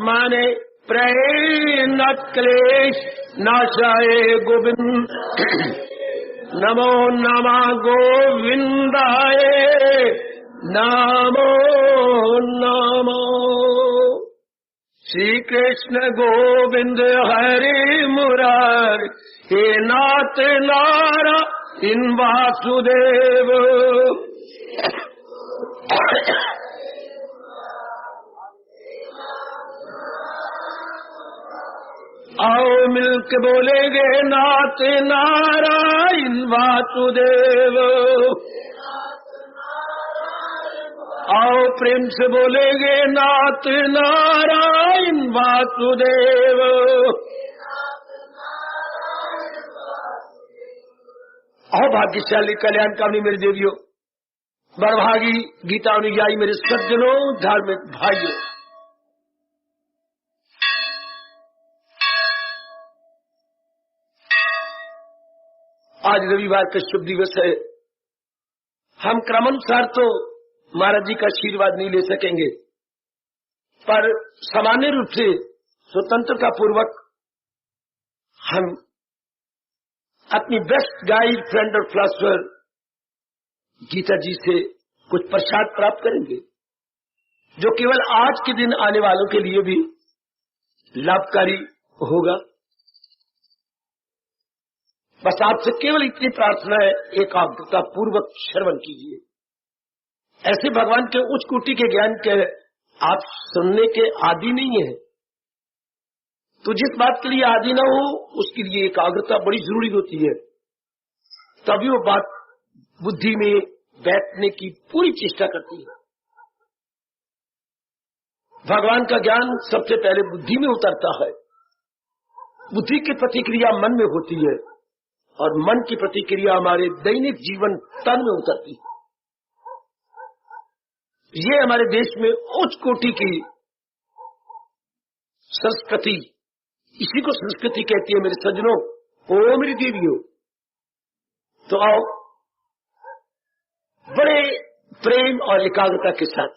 माने प्रेम क्लेश नाशाय गोविंद। नमो नमः गोविंदाय नमो नमो। श्री कृष्ण गोविंद हरे मुरारी हे नाथ नारायण वासुदेव। आओ मिलके बोलेंगे नाथ नारायण वासुदेव। आओ प्रेम से बोलेंगे नाथ नारायण वासुदेव। आओ भाग्यशाली कल्याणकामी मेरे देवियों, बड़भागी गीता अनुयायी मेरे सज्जनों, धार्मिक भाइयों, आज रविवार का शुभ दिवस है। हम क्रमानुसार तो महाराज जी का आशीर्वाद नहीं ले सकेंगे, पर सामान्य रूप से स्वतंत्रता पूर्वक हम अपनी बेस्ट गाइड, फ्रेंड और फिलॉसफर गीता जी से कुछ प्रसाद प्राप्त करेंगे, जो केवल आज के दिन आने वालों के लिए भी लाभकारी होगा। बस आपसे केवल इतनी प्रार्थना है, एकाग्रता पूर्वक श्रवण कीजिए। ऐसे भगवान के उच्च कोटि के ज्ञान के आप सुनने के आदि नहीं है, तो जिस बात के लिए आदि न हो उसके लिए एकाग्रता बड़ी जरूरी होती है, तभी वो बात बुद्धि में बैठने की पूरी चेष्टा करती है। भगवान का ज्ञान सबसे पहले बुद्धि में उतरता है, बुद्धि की प्रतिक्रिया मन में होती है और मन की प्रतिक्रिया हमारे दैनिक जीवन तन में उतरती है। ये हमारे देश में उच्च कोटि की संस्कृति, इसी को संस्कृति कहती है मेरे सज्जनों, ओ मेरी देवियों। तो आओ बड़े प्रेम और एकाग्रता के साथ,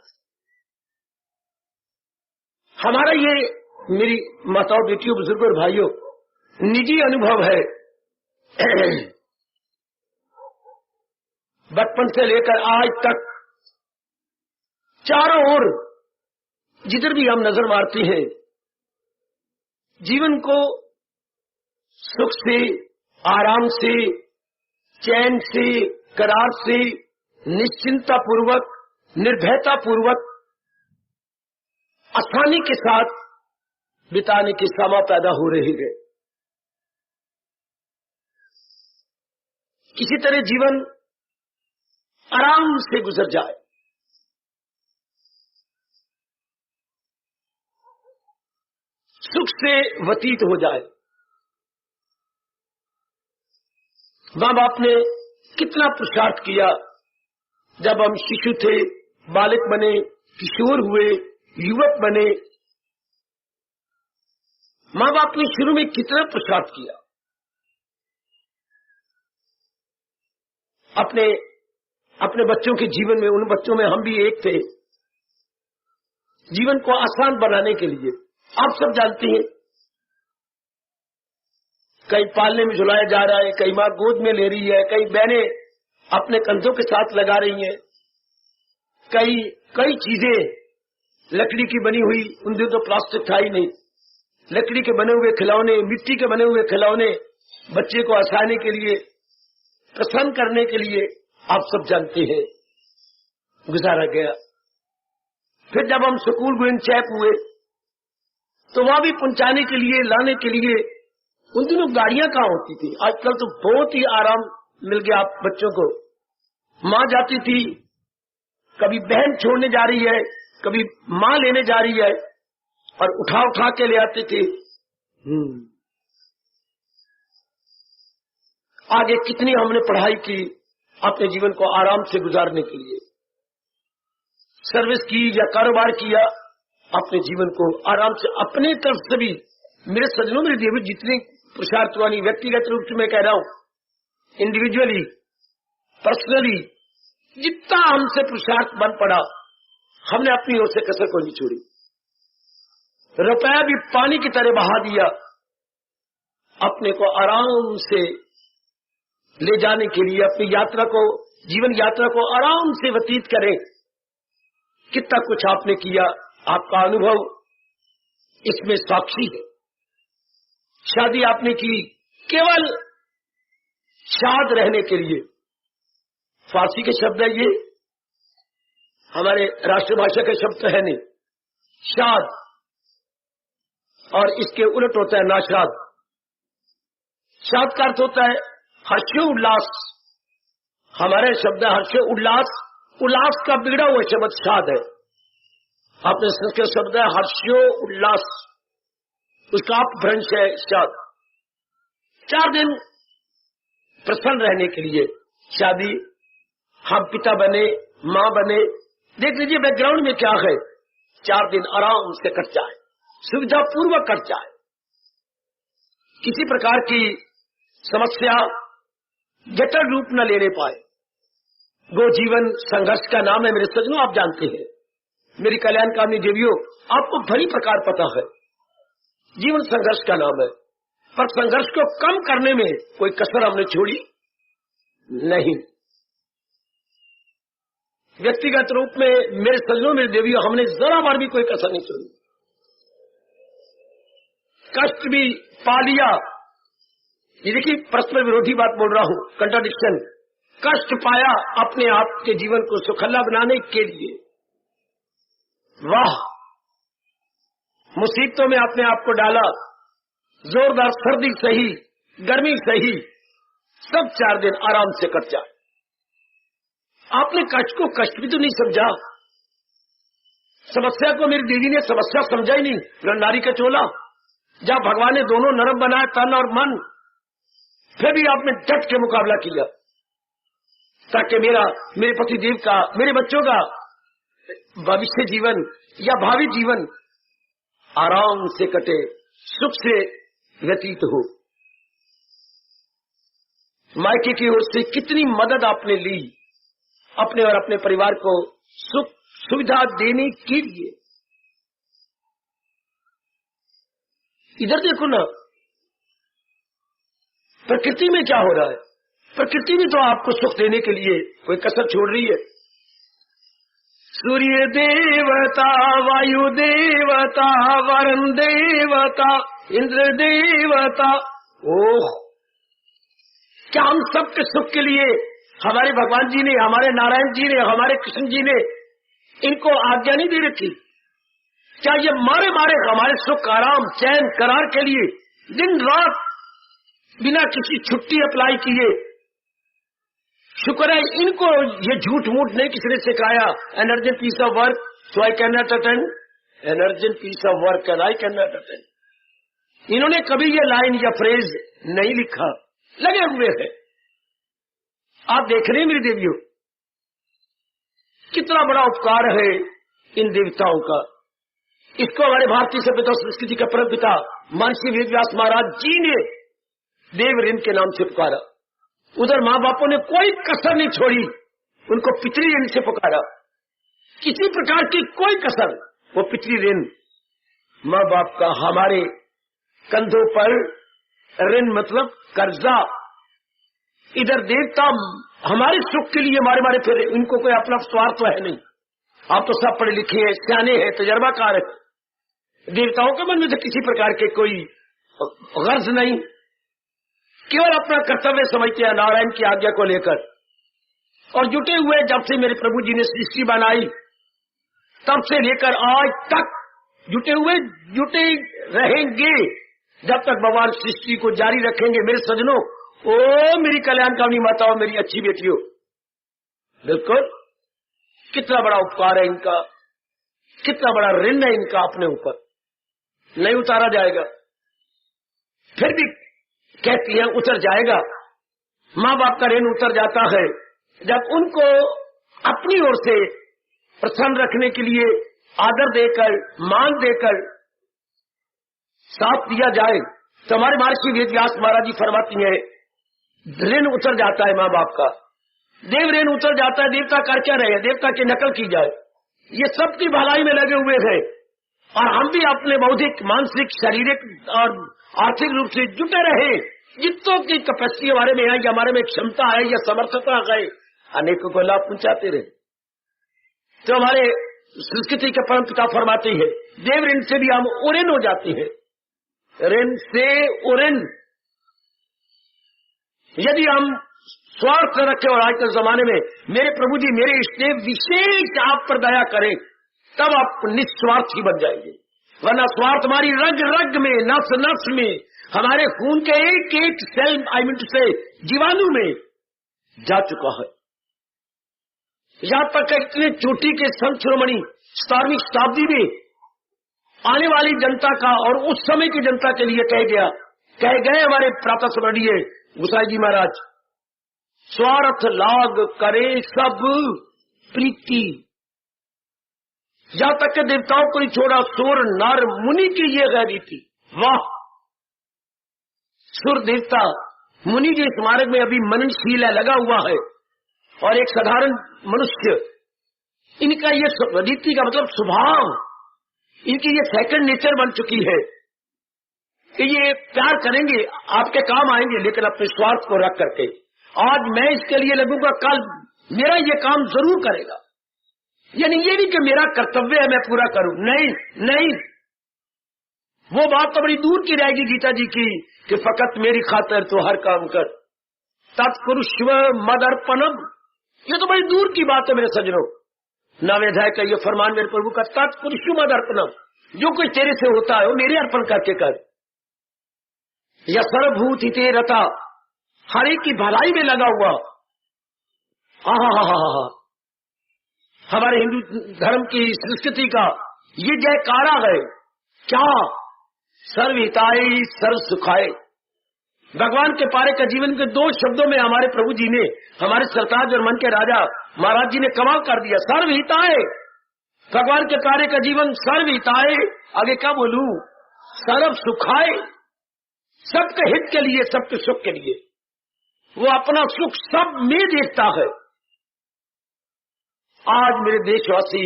हमारा ये मेरी माताओं, बेटियों, बुजुर्गों और भाइयों निजी अनुभव है। बचपन से लेकर आज तक चारों ओर जिधर भी हम नजर मारते हैं, जीवन को सुख से, आराम से, चैन से, करार से, निश्चिंता पूर्वक, निर्भयता पूर्वक, आसानी के साथ बिताने के समय पैदा हो रहे हैं। किसी तरह जीवन आराम से गुजर जाए, सुख से व्यतीत हो जाए। मां बाप ने कितना पुरुषार्थ किया, जब हम शिशु थे, बालक बने, किशोर हुए, युवक बने, मां बाप ने शुरू में कितना पुरुषार्थ किया। अपने बच्चों के जीवन में, उन बच्चों में हम भी एक थे, जीवन को आसान बनाने के लिए। आप सब जानते हैं, कई पालने में झुलाया जा रहा है, कई मां गोद में ले रही है, कई बहनें अपने कंधों के साथ लगा रही हैं, कई चीजें लकड़ी की बनी हुई, उन दिनों तो प्लास्टिक था ही नहीं, लकड़ी के बने हुए खिलौने, मिट्टी के बने हुए खिलौने बच्चे को हंसाने के लिए, प्रसन्न करने के लिए, आप सब जानते हैं, गुजारा गया। फिर जब हम स्कूल गोइंग चैप हुए, तो वहां भी पहुंचाने के लिए, लाने के लिए, उन दिनों गाड़ियां कहां होती थी। आजकल तो बहुत ही आराम मिल गया आप बच्चों को। मां जाती थी, कभी बहन छोड़ने जा रही है, कभी मां लेने जा रही है, और उठा उठा के ले आते थे। आगे कितनी हमने पढ़ाई की अपने जीवन को आराम से गुजारने के लिए, सर्विस की या कारोबार किया, अपने जीवन को आराम से अपने तरफ से भी। मेरे सज्जनों, मेरे देवी, जितने पुरुषार्थवानी, व्यक्तिगत रूप से मैं कह रहा हूं, इंडिविजुअली, पर्सनली, जितना हमसे पुरुषार्थ बन पड़ा, हमने अपनी ओर से कसर को नहीं छोड़ी। रुपया भी पानी की तरह बहा दिया, अपने को आराम से ले जाने के लिए, अपनी यात्रा को, जीवन यात्रा को आराम से व्यतीत करें। कितना कुछ आपने किया, आपका अनुभव इसमें साक्षी है। शादी आपने की केवल शाद रहने के लिए। फारसी के शब्द है ये, हमारे राष्ट्रभाषा के शब्द है नहीं, शाद, और इसके उलट होता है नाशाद। शाद का अर्थ होता है हर्षो उल्लास। हमारे शब्द है हर्षो उल्लास, उल्लास का बिगड़ा हुआ शब्द शाद है। आपने संस्कृत शब्द है हर्षो उल्लास, उसका अपभ्रंश है शाद। 4 दिन प्रसन्न रहने के लिए शादी, हम पिता बने, मां बने, देख लीजिए बैकग्राउंड में क्या है। 4 दिन आराम से कट जाए, सुविधा पूर्वक कट जाए, किसी प्रकार की समस्या जटिल रूप न लेने पाए। वो जीवन संघर्ष का नाम है मेरे सज्जनों, आप जानते हैं, मेरी कल्याणकामी देवियों, आपको भली प्रकार पता है, जीवन संघर्ष का नाम है। पर संघर्ष को कम करने में कोई कसर हमने छोड़ी नहीं। व्यक्तिगत रूप में मेरे सज्जनों, मेरे देवियों, हमने जरा बार भी कोई कसर नहीं छोड़ी। कष्ट भी पा लिया, ये देखिए परस्पर विरोधी बात बोल रहा हूं, कंट्राडिक्शन। कष्ट पाया अपने आप के जीवन को सुखल्ला बनाने के लिए, वाह, मुसीबतों में अपने आप को डाला, जोरदार सर्दी सही, गर्मी सही, सब 4 दिन आराम से कट जाए। आपने कष्ट को कष्ट भी तो नहीं समझा, समस्या को मेरी दीदी ने समस्या समझा ही नहीं। न नारी का चोला, जहां भगवान ने दोनों नरम बनाया, तन और मन, फिर भी आपने डट के मुकाबला किया ताकि मेरे पति देव का, मेरे बच्चों का भविष्य जीवन या भावी जीवन आराम से कटे, सुख से व्यतीत हो। मायके की ओर से कितनी मदद आपने ली अपने और अपने परिवार को सुख सुविधा देने के लिए। इधर देखो ना, प्रकृति में क्या हो रहा है। प्रकृति भी तो आपको सुख देने के लिए कोई कसर छोड़ रही है। सूर्य देवता, वायु देवता, वरुण देवता, इंद्र देवता, ओह, क्या हम सबके सुख के लिए हमारे भगवान जी ने, हमारे नारायण जी ने, हमारे कृष्ण जी ने इनको आज्ञा नहीं दे रखी? क्या ये मारे मारे हमारे सुख, आराम, चैन, करार के लिए दिन रात बिना किसी छुट्टी अप्लाई किए? शुक्र है इनको ये झूठ मूठ नहीं किसी ने सिखाया, an urgent piece of work so I can not attend, an urgent piece of work and I can not attend. इन्होंने कभी ये लाइन या फ्रेज नहीं लिखा, लगे हुए हैं। आप देख रहे हैं मेरी देवियों, कितना बड़ा उपकार है इन देवताओं का। इसको हमारे भारतीय सभ्यता संस्कृति के परम पिता महर्षि वेदव्यास महाराज जी ने देव ऋण के नाम से पुकारा। उधर माँ बापों ने कोई कसर नहीं छोड़ी, उनको पितृ ऋण से पुकारा, किसी प्रकार की कोई कसर। वो पितृ ऋण माँ बाप का हमारे कंधों पर, ऋण मतलब कर्जा। इधर देवता हमारे सुख के लिए मारे मारे फिर, इनको कोई अपना स्वार्थ तो है नहीं। आप तो सब पढ़े लिखे हैं, सियाने हैं, तजर्बाकार है। देवताओं के मन में तो किसी प्रकार के कोई गर्ज नहीं, केवल अपना कर्तव्य समझते हैं नारायण की आज्ञा को लेकर। और जुटे हुए जब से मेरे प्रभु जी ने सृष्टि बनाई तब से लेकर आज तक जुटे रहेंगे, जब तक भगवान सृष्टि को जारी रखेंगे। मेरे सजनों, ओ मेरी कल्याणकामी माताओं, मेरी अच्छी बेटियों, बिल्कुल कितना बड़ा उपकार है इनका, कितना बड़ा ऋण है इनका अपने ऊपर, नहीं उतारा जाएगा। फिर भी कहती है उतर जाएगा। माँ बाप का ऋण उतर जाता है जब उनको अपनी ओर से प्रसन्न रखने के लिए आदर देकर, मान देकर साथ दिया जाए। तो हमारे महर्षि वेदव्यास महाराज जी फरमाती है, ऋण उतर जाता है माँ बाप का, देव ऋण उतर जाता है। देवता कर क्या रहे हैं, देवता की नकल की जाए, ये सबकी भलाई में लगे हुए हैं। और हम भी अपने बौद्धिक, मानसिक, शारीरिक और आर्थिक रूप से जुटे रहे। जितनों की कैपेसिटी हमारे में है या हमारे में क्षमता है या समर्थता है, अनेकों को लाभ पहुंचाते रहे। तो हमारे संस्कृति के परम पिता फरमाते हैं, देव ऋण से भी हम उऋण हो जाते हैं। ऋण से उऋण। यदि हम स्वार्थ रखें, और आज के जमाने में मेरे प्रभु जी, मेरे इष्टदेव विशेष आप पर दया करें, तब आप निस्वार्थी बन जाएंगे। वरना स्वार्थ हमारी रग रग में, नस नस में, हमारे खून के एक एक सेल, आई मीन से जीवाणु में जा चुका है। यहां तक इतने चोटी के संत शिरोमणि 17वीं शताब्दी में आने वाली जनता का और उस समय की जनता के लिए कह गए हमारे प्रातः स्मरणीय गुसाई जी महाराज, स्वार्थ लाग करे सब प्रीति। जहां तक के देवताओं को नहीं छोड़ा, सुर नर मुनि की ये गैरी थी। वाह! सुर देवता मुनि जी इस मार्ग में अभी मननशील है, लगा हुआ है, और एक साधारण मनुष्य, इनका ये रीति का मतलब स्वभाव, इनकी ये सेकंड नेचर बन चुकी है कि ये प्यार करेंगे, आपके काम आएंगे, लेकिन अपने स्वार्थ को रख करके। आज मैं इसके लिए लगूंगा, कल मेरा ये काम जरूर करेगा। यानी ये नहीं कि मेरा कर्तव्य है मैं पूरा करूं, नहीं, वो बात तो बड़ी दूर की रहेगी गीता जी की कि फकत मेरी खातिर तो हर काम कर, तत्पुरुषव मदर्पणम। ये तो बड़ी दूर की बात है मेरे सज्जनों। 9वें अध्याय का ये फरमान मेरे प्रभु का, तत्पुरुषव मदर्पणम, जो कुछ तेरे से होता है वो मेरे अर्पण करके कर। या सर्वभूत हिते रता, हर एक की भलाई में लगा हुआ। हमारे हिंदू धर्म की संस्कृति का ये जयकारा है क्या? सर्वहिताय सर्व सुखाय। भगवान के पारे का जीवन के 2 शब्दों में हमारे प्रभु जी ने, हमारे सरताज और मन के राजा महाराज जी ने कमाल कर दिया। सर्वहिताय, भगवान के पारे का जीवन सर्वहिताय, आगे क्या बोलूं, सर्व सुखाय, सबके हित के लिए, सबके सुख के लिए। वो अपना सुख सब में देखता है। आज मेरे देशवासी,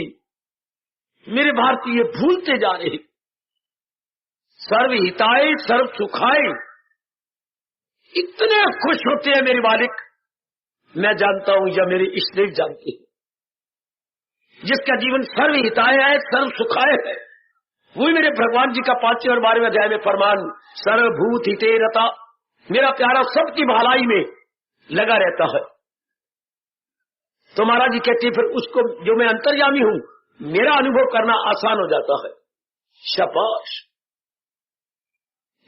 मेरे भारतीय भूलते जा रहे। सर्वहिताय सर्व सुखाय, इतने खुश होते हैं मेरे मालिक, मैं जानता हूं या मेरे इष्टदेव जानते हैं, जिसका जीवन सर्वहिताय है, सर्व सुखाय है, वही मेरे भगवान जी का 5वें और 12वें अध्याय में फरमान, सर्वभूत हिते रता, मेरा प्यारा सबकी भलाई में लगा रहता है। तो महाराज जी कहते हैं फिर उसको, जो मैं अंतर्यामी हूं, मेरा अनुभव करना आसान हो जाता है। शाबाश!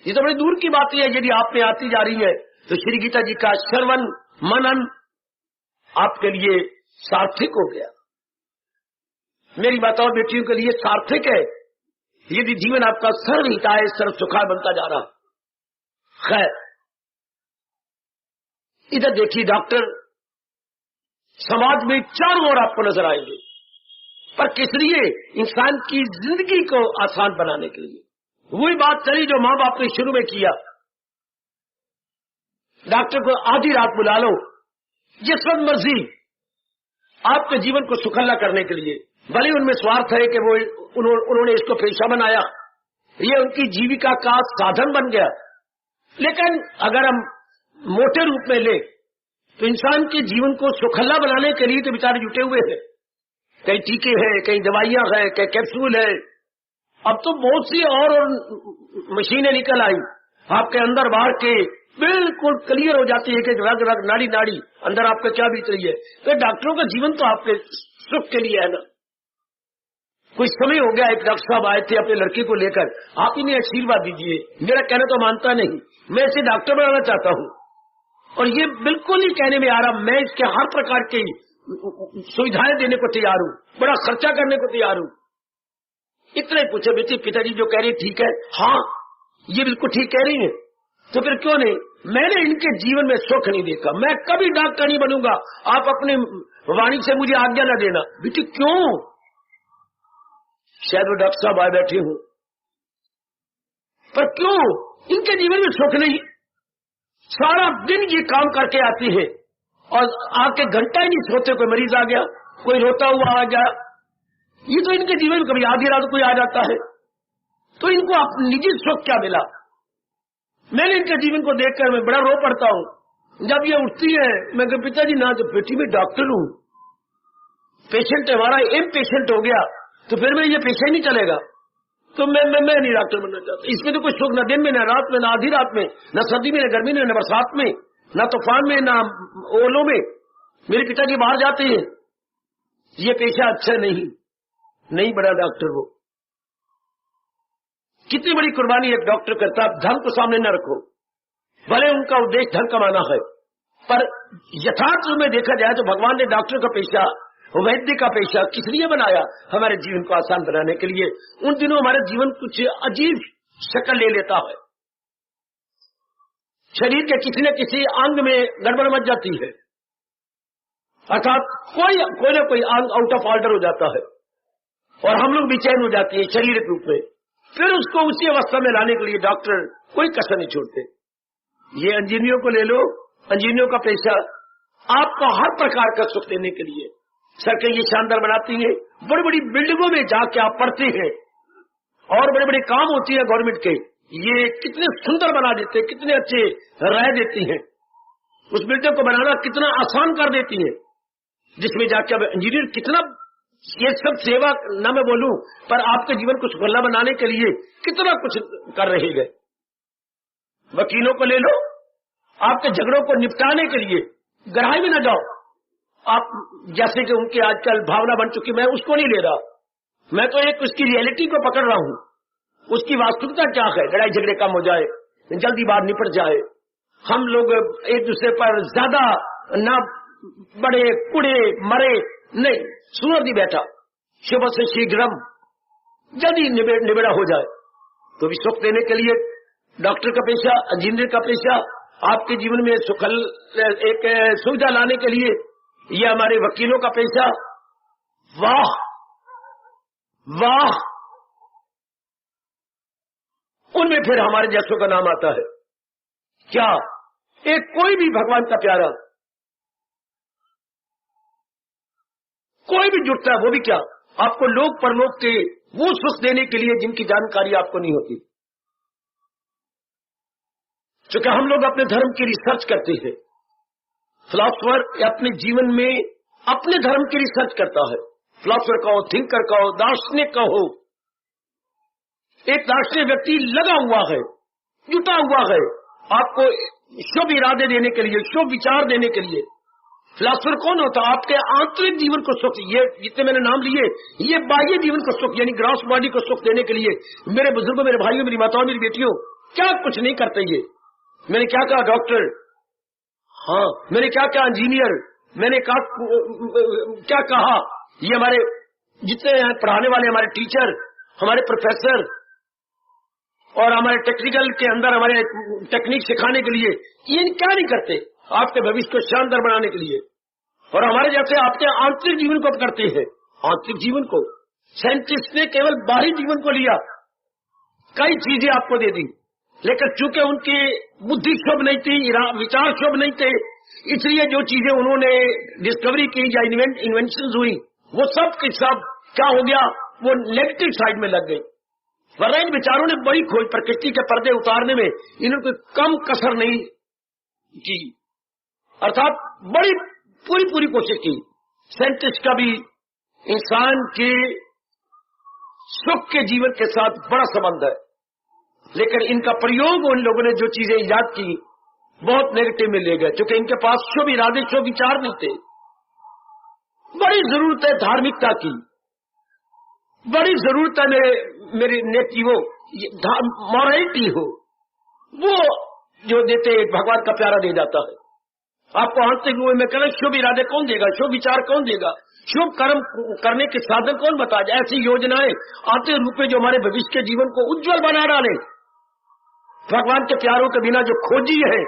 ये तो बड़ी दूर की बात है। यदि आप में आती जा रही है तो श्री गीता जी का श्रवण मनन आपके लिए सार्थक हो गया। मेरी माताओं बेटियों के लिए सार्थक है यदि जीवन आपका सर्वहिताय सर्व सुखाय बनता जा रहा। खैर, इधर देखिए, डॉक्टर समाज में चारों ओर आपको नजर आएंगे, पर किस लिए? इंसान की जिंदगी को आसान बनाने के लिए। वही बात चली जो माँ बाप ने शुरू में किया। डॉक्टर को आधी रात बुला लो, जिस वक्त मर्जी, आपके जीवन को सुखल्ला करने के लिए। भले उनमें स्वार्थ है कि वो उन्होंने इसको पेशा बनाया, ये उनकी जीविका का साधन बन गया, लेकिन अगर हम मोटे रूप में ले तो इंसान के जीवन को सुखल्ला बनाने के लिए तो बेचारे जुटे हुए हैं। कई टीके हैं, कई दवाइयां हैं, कई कैप्सूल है। अब तो बहुत सी और मशीनें निकल आई, आपके अंदर बाहर के बिल्कुल क्लियर हो जाती है कि रग रग नाड़ी नाड़ी अंदर आपका क्या बीत रही है। तो डॉक्टरों का जीवन तो आपके सुख के लिए है ना। कुछ समय हो गया, एक डॉक्टर साहब आए थे अपने लड़के को लेकर, आप इन्हें आशीर्वाद दीजिए। मेरा कहना तो मानता नहीं, मैं इसे डॉक्टर बनाना चाहता हूँ, और ये बिल्कुल नहीं कहने में आ रहा, मैं इसके हर प्रकार की सुविधाएं देने को तैयार हूँ, बड़ा खर्चा करने को तैयार हूँ। इतना ही पूछे, बेटे पिताजी जो कह रही ठीक है? हाँ, ये बिल्कुल ठीक कह रही है। तो फिर क्यों नहीं? मैंने इनके जीवन में सुख नहीं देखा, मैं कभी डॉक्टर नहीं बनूंगा, आप अपने वाणी से मुझे आज्ञा न देना। बेटी क्यों? शायद वो डॉक्टर साहब आए बैठे हूं, पर क्यों? इनके जीवन में सुख नहीं। सारा दिन ये काम करके आती है और आके घंटा ही नहीं सोते, कोई मरीज आ गया, कोई रोता हुआ आ गया। ये तो इनके जीवन में कभी आधी रात कोई आ जाता है, तो इनको निजी सुख क्या मिला? मैंने इनके जीवन को देखकर मैं बड़ा रो पड़ता हूं। जब ये उठती है, मैं कहता पिताजी ना, तो बेटी में डॉक्टर हूं, पेशेंट हमारा एम पेशेंट हो गया, तो फिर मैं ये पेशेंट नहीं चलेगा, तो मैं नहीं डॉक्टर बनना चाहता। इसमें तो कोई सुख न दिन में, न रात में, न आधी रात में, न सर्दी में, न गर्मी में, न बरसात में, न तूफान में, न ओलों में। मेरे पिताजी बाहर जाते हैं, ये पेशा अच्छा नहीं बड़ा डॉक्टर। वो कितनी बड़ी कुर्बानी एक डॉक्टर करता है। धर्म को सामने न रखो, भले उनका उद्देश्य धन कमाना है, पर यथार्थ में देखा जाए तो भगवान ने डॉक्टर का पेशा, वैद्य का पेशा किस लिए बनाया? हमारे जीवन को आसान बनाने के लिए। उन दिनों हमारा जीवन कुछ अजीब शक्ल ले लेता है, शरीर के किसी न किसी अंग में गड़बड़ मच जाती है, अर्थात कोई न कोई अंग आउट ऑफ ऑर्डर हो जाता है और हम लोग बेचैन हो जाते हैं शरीर के रूप में। फिर उसको उसी अवस्था में लाने के लिए डॉक्टर कोई कसर नहीं छोड़ते। ये इंजीनियरों को ले लो, इंजीनियरों का पेशा आपको हर प्रकार का सुख देने के लिए सड़कें ये शानदार बनाती है, बड़ी बड़ी बिल्डिंगों में जाके आप पढ़ते हैं और बड़े बड़े काम होती है गवर्नमेंट के, ये कितने सुंदर बना देते हैं, कितने अच्छे राय देती हैं, उस बिल्डिंग को बनाना कितना आसान कर देती है, जिसमें जाके अब इंजीनियर कितना ये सब सेवा न मैं बोलूं, पर आपके जीवन को सुखला बनाने के लिए कितना कुछ कर रहे गए। वकीलों को ले लो, आपके झगड़ों को निपटाने के लिए गहराई में न जाओ आप, जैसे कि उनकी आजकल भावना बन चुकी, मैं उसको नहीं ले रहा, मैं तो एक उसकी रियलिटी को पकड़ रहा हूं, उसकी वास्तविकता क्या है। लड़ाई झगड़े कम हो जाए, जल्दी बात निपट जाए, हम लोग एक दूसरे पर ज्यादा न बड़े कुड़े मरे नहीं, सूरज नहीं बैठा, शुभ से शीघ्रम जल्दी निबेड़ा हो जाए। तो भी सुख देने के लिए डॉक्टर का पेशा, इंजीनियर का पेशा, आपके जीवन में सुखल एक सुविधा लाने के लिए ये हमारे वकीलों का पेशा। वाह वाह, उनमें फिर हमारे जैसों का नाम आता है क्या? एक कोई भी भगवान का प्यारा कोई भी जुटता है, वो भी क्या आपको लोक परलोक के वो सुख देने के लिए जिनकी जानकारी आपको नहीं होती। क्योंकि हम लोग अपने धर्म की रिसर्च करते हैं, फिलॉसफर अपने जीवन में अपने धर्म की रिसर्च करता है, फिलॉसफर कहो, थिंकर कहो, दार्शनिक कहो, एक दार्शनिक व्यक्ति लगा हुआ है, जुटा हुआ है आपको शुभ इरादे देने के लिए, शुभ विचार देने के लिए। फिलॉसफर कौन होता है? आपके आंतरिक जीवन को सुख, ये जितने मैंने नाम लिए, ये बाह्य जीवन को सुख यानी ग्रॉस बॉडी को सुख देने के लिए। मेरे बुजुर्गों, मेरे भाइयों, मेरी माताओं, मेरी बेटियों, क्या कुछ नहीं करते ये। मैंने क्या कहा डॉक्टर, हाँ मैंने क्या कहा इंजीनियर, मैंने क्या कहा ये हमारे जितने पढ़ाने वाले हमारे टीचर, हमारे प्रोफेसर और हमारे टेक्निकल के अंदर हमारे टेक्निक सिखाने के लिए, ये क्या नहीं करते आपके भविष्य को शानदार बनाने के लिए। और हमारे जैसे आपके आंतरिक जीवन को करते हैं, आंतरिक जीवन को। साइंटिस्ट ने केवल बाहरी जीवन को लिया, कई चीजें आपको दे दी, लेकिन चूंकि उनकी बुद्धि शुभ नहीं थी, विचार शुभ नहीं थे, इसलिए जो चीजें उन्होंने डिस्कवरी की या इन्वेंशन हुई, वो सब के सब क्या हो गया, वो नेगेटिव साइड में लग गई। वरना इन विचारों ने बड़ी खोज, प्रकृति के पर्दे उतारने में इन्होंने कम कसर नहीं की, अर्थात बड़ी पूरी कोशिश की। साइंटिस्ट का भी इंसान के सुख के जीवन के साथ बड़ा संबंध है, लेकिन इनका प्रयोग उन लोगों ने जो चीजें ईजाद की बहुत नेगेटिव में ले गए, क्योंकि इनके पास शुभ इरादे, शुभ विचार नहीं थे। बड़ी जरूरत है धार्मिकता की, बड़ी जरूरत है मेरे नेकी हो, मॉरलिटी हो, वो जो देते भगवान का प्यारा दे जाता है आपको। आंतरिक रूप में करें, शुभ इरादे कौन देगा, शुभ विचार कौन देगा, शुभ कर्म करने के साधन कौन बताए। ऐसी योजनाएं आंतरिक रूप में जो हमारे भविष्य के जीवन को उज्जवल बना डाले, भगवान के प्यारों के बिना जो खोजी है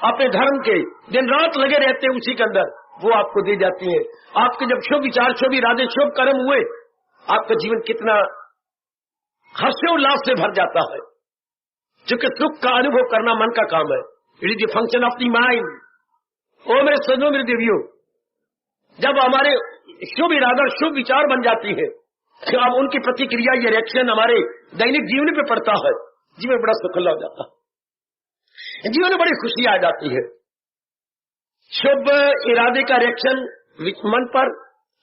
अपने धर्म के, दिन रात लगे रहते हैं उसी के अंदर, वो आपको दी जाती है। आपके जब शुभ विचार, शुभ इरादे, शुभ कर्म हुए, आपका जीवन कितना हर्षोल्लास से भर जाता है, क्योंकि सुख का अनुभव करना मन का काम है। It is the function of the mind. ओ मेरे सज्जनों, मेरे देवियों, जब हमारे शुभ इरादा, शुभ विचार बन जाती है, अब उनकी प्रतिक्रिया, ये रिएक्शन हमारे दैनिक जीवन पे पड़ता है, जीवन बड़ा सुखला हो जाता है, जीवन में बड़ी खुशी आ जाती है। शुभ इरादे का रिएक्शन मन पर,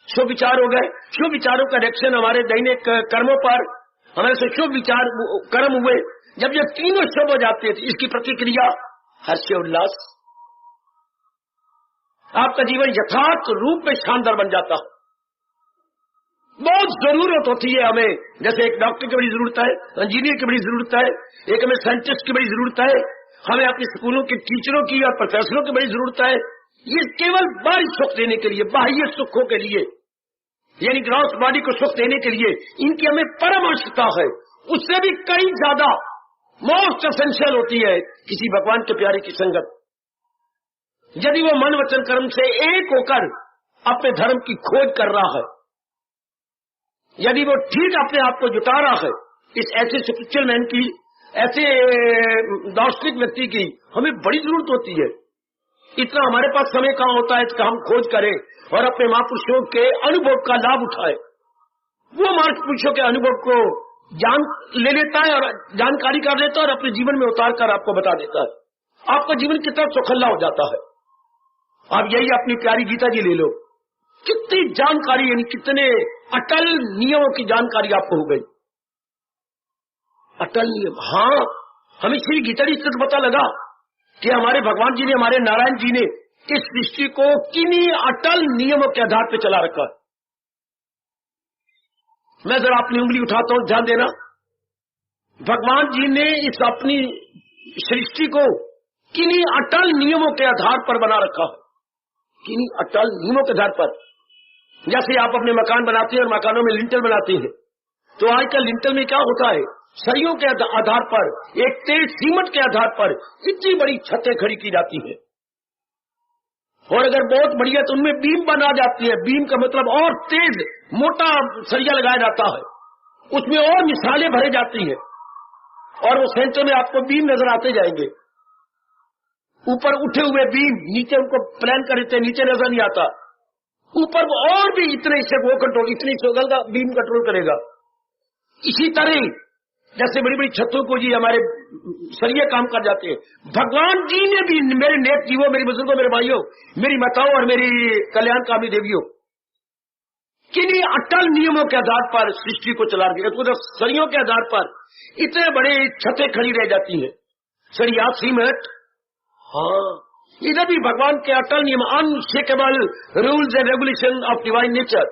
शुभ विचार हो गए, शुभ विचारों का रिएक्शन हमारे दैनिक कर्मों पर, हमारे से शुभ विचार कर्म हुए, जब ये तीनों शुभ हो जाते हैं इसकी प्रतिक्रिया हर्ष उल्लास, आपका जीवन यथार्थ रूप में शानदार बन जाता है। बहुत जरूरत होती है हमें, जैसे एक डॉक्टर की बड़ी जरूरत है, इंजीनियर की बड़ी जरूरत है, एक हमें साइंटिस्ट की बड़ी जरूरत है, हमें अपने स्कूलों के टीचरों की और प्रोफेसरों की बड़ी जरूरत है। ये केवल बाहरी सुख देने के लिए, बाह्य सुखों के लिए, यानी ग्रॉस बॉडी को सुख देने के लिए इनकी हमें परम आवश्यकता है। उससे भी कई ज्यादा मोस्ट एसेंशियल होती है किसी भगवान के प्यारे की संगत। यदि वो मन वचन कर्म से एक होकर अपने धर्म की खोज कर रहा है, यदि वो ठीक अपने आप को जुटा रहा है, इस ऐसे स्पिरिचुअल मैन की, ऐसे दार्शनिक व्यक्ति की हमें बड़ी जरूरत होती है। इतना हमारे पास समय कहाँ होता है कि हम खोज करें और अपने महापुरुषों के अनुभव का लाभ उठाए। वो महापुरुषों के अनुभव को जान ले लेता है और जानकारी कर लेता है और अपने जीवन में उतार कर आपको बता देता है। आपका जीवन कितना सुखल्ला हो जाता है। आप यही अपनी प्यारी गीता जी ले लो, कितनी जानकारी, यानी कितने अटल नियमों की जानकारी आपको हो गई। अटल नियम, हाँ, हमें श्री गीता जी से पता लगा कि हमारे भगवान जी ने, हमारे नारायण जी ने इस सृष्टि को किन्हीं अटल नियमों के आधार पर चला रखा है। मैं जरा अपनी उंगली उठाता हूं, ध्यान देना। भगवान जी ने इस अपनी सृष्टि को किन्हीं अटल नियमों के आधार पर बना रखा है, किन्हीं अटल नियमों के आधार पर। जैसे आप अपने मकान बनाते हैं और मकानों में लिंटर बनाते हैं, तो आजकल लिंटर में क्या होता है, सरियों के आधार पर, एक तेज सीमेंट के आधार पर इतनी बड़ी छतें खड़ी की जाती है। और अगर बहुत बढ़िया तो उनमें बीम बना जाती है। बीम का मतलब और तेज मोटा सरिया लगाया जाता है, उसमें और मिसालें भरे जाती हैं और वो सेंटर में आपको बीम नजर आते जाएंगे। ऊपर उठे हुए बीम, नीचे उनको प्लान कर देते, नीचे नजर नहीं आता। ऊपर और भी इतने से वो कंट्रोल, इतनी शोगल का बीम कंट्रोल करेगा। इसी तरह जैसे बड़ी बड़ी छतों को जी हमारे सरिये काम कर जाते हैं, भगवान जी ने भी, मेरे नेक जीवों, मेरे बुजुर्गों, मेरे भाइयों, मेरी माताओं और मेरी कल्याणकामी देवियों, किन्हीं अटल नियमों के आधार पर सृष्टि को चला रही है। तो सरियों के आधार पर इतने बड़े छतें खड़ी रह जाती हैं, सरिया सीमेंट। हाँ, इधर भी भगवान के अटल नियम, unshakeable rules and regulation of divine nature,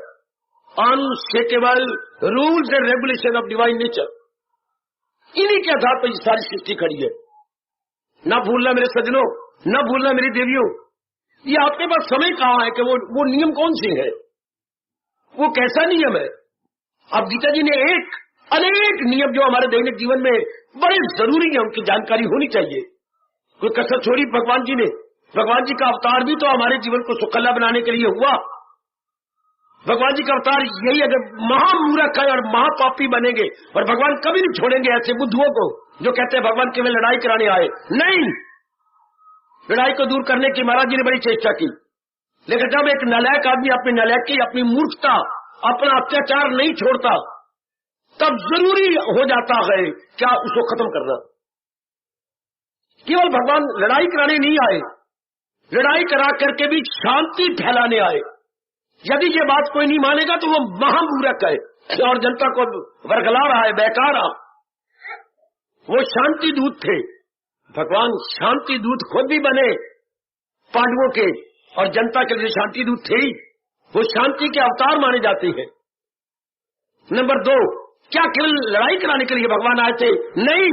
unshakeable rules and regulation of divine nature, इन्हीं के आधार पर ये सारी सृष्टि खड़ी है। न भूलना मेरे सज्जनों, न भूलना मेरी देवियों, ये आपके पास समय कहाँ है कि वो नियम कौन से है, वो कैसा नियम है। अब गीता जी ने एक अनेक नियम जो हमारे दैनिक जीवन में बड़े जरूरी है, उनकी जानकारी होनी चाहिए। कोई कसर छोड़ी भगवान जी ने। भगवान जी का अवतार भी तो हमारे जीवन को सुखला बनाने के लिए हुआ। भगवान जी का अवतार यही, अगर महामूर्ख है और महापापी बनेंगे, और भगवान कभी नहीं छोड़ेंगे ऐसे बुद्धुओं को जो कहते हैं भगवान केवल लड़ाई कराने आए। नहीं, लड़ाई को दूर करने की महाराज जी ने बड़ी चेष्टा की, लेकिन जब एक नालायक आदमी अपनी नालायकी, अपनी मूर्खता, अपना अत्याचार नहीं छोड़ता, तब जरूरी हो जाता है क्या उसको खत्म करना। केवल भगवान लड़ाई कराने नहीं आए, लड़ाई करा करके भी शांति फैलाने आए। यदि ये बात कोई नहीं मानेगा तो वो महामूर्ख है और जनता को वर्गला रहा है, बहका रहा। वो शांति दूत थे, भगवान शांति दूत खुद भी बने पांडवों के, और जनता के लिए शांति दूत थे ही। वो शांति के अवतार माने जाते हैं। नंबर 2, क्या केवल लड़ाई कराने के लिए भगवान आए थे? नहीं,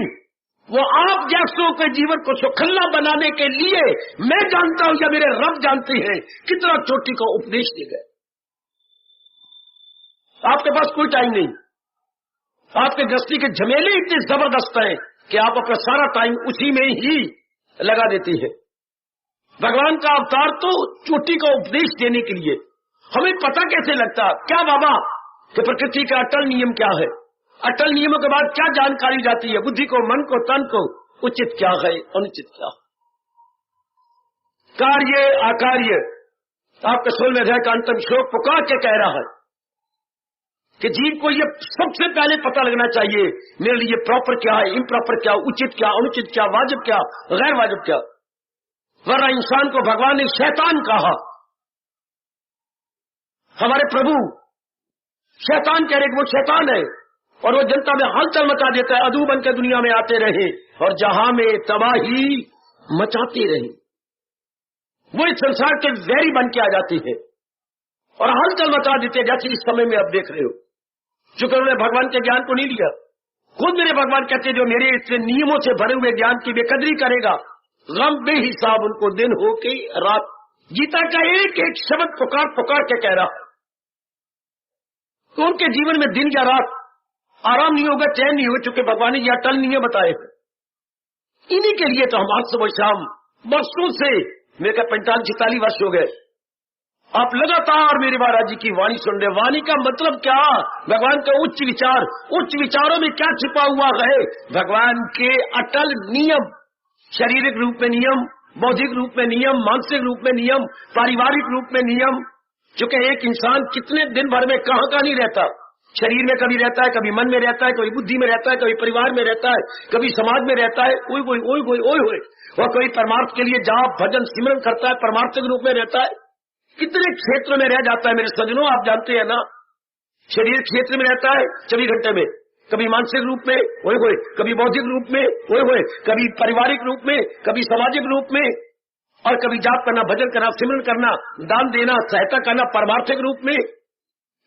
वो आप जैसों के जीवन को सुखल्ला बनाने के लिए, मैं जानता हूं या मेरे रब जानते हैं कितना चोटी का उपदेश दे गए। आपके पास कोई टाइम नहीं, आपके गृहस्थी के झमेले इतने जबरदस्त हैं कि आप अपना सारा टाइम उसी में ही लगा देती है। भगवान का अवतार तो चोटी का उपदेश देने के लिए। हमें पता कैसे लगता क्या बाबा कि प्रकृति का अटल नियम क्या है, अटल नियमों के बाद क्या जानकारी जाती है बुद्धि को, मन को, तन को, उचित क्या है, अनुचित क्या, कार्य अकार्य। आपके 16वें अध्याय का अंतिम श्लोक पुकार के कह रहा है कि जीव को ये सबसे पहले पता लगना चाहिए मेरे लिए प्रॉपर क्या है, इम्प्रॉपर क्या, उचित क्या, अनुचित क्या, वाजिब क्या, गैर वाजिब क्या। वरना इंसान को भगवान ने शैतान कहा। हमारे प्रभु शैतान कह रहे कि वो शैतान है और वो जनता में हलचल मचा देता है, अधू बन के दुनिया में आते रहे और जहां में तबाही मचाते रहे। वो इस संसार के वैरी बन के आ जाती है और हलचल मचा देते हैं, जैसे इस समय में आप देख रहे हो। चूंकि उन्होंने भगवान के ज्ञान को नहीं लिया। खुद मेरे भगवान कहते जो मेरे इतने नियमों से भरे हुए ज्ञान की बेकदरी करेगा, गम बेहिसाब उनको दिन हो के रात। गीता का एक एक शब्द पुकार पुकार के कह रहा है तो उनके जीवन में दिन या रात आराम नहीं होगा, चैन नहीं होगा, चूंकि भगवान ने यह अटल नहीं बताए हैं। इन्हीं के लिए तो हम आज सुबह शाम वर्षों से, मेरे का 45-46 वर्ष हो गए, आप लगातार मेरे महाराज जी की वाणी सुन रहे। वाणी का मतलब क्या? भगवान का उच्च विचार। उच्च विचारों में क्या छिपा हुआ है? भगवान के अटल नियम, शारीरिक रूप में नियम, बौद्धिक रूप में नियम, मानसिक रूप में नियम, पारिवारिक रूप में नियम। क्योंकि एक इंसान कितने दिन भर में कहां नहीं रहता, शरीर में कभी रहता है, कभी मन में रहता है, कभी बुद्धि में रहता है, कभी परिवार में रहता है, कभी समाज में रहता है, ओए और कोई परमार्थ के लिए जाप भजन सिमरन करता है, परमार्थिक रूप में रहता है। कितने क्षेत्रों में रह जाता है मेरे सज्जनों, आप जानते हैं ना। शरीर क्षेत्र में रहता है 24 घंटे में, कभी मानसिक रूप में ओए, कभी बौद्धिक रूप में ओए, कभी पारिवारिक रूप में, कभी सामाजिक रूप में, और कभी जाप करना, भजन करना, सिमरन करना, दान देना, सहायता करना पारमार्थिक रूप में।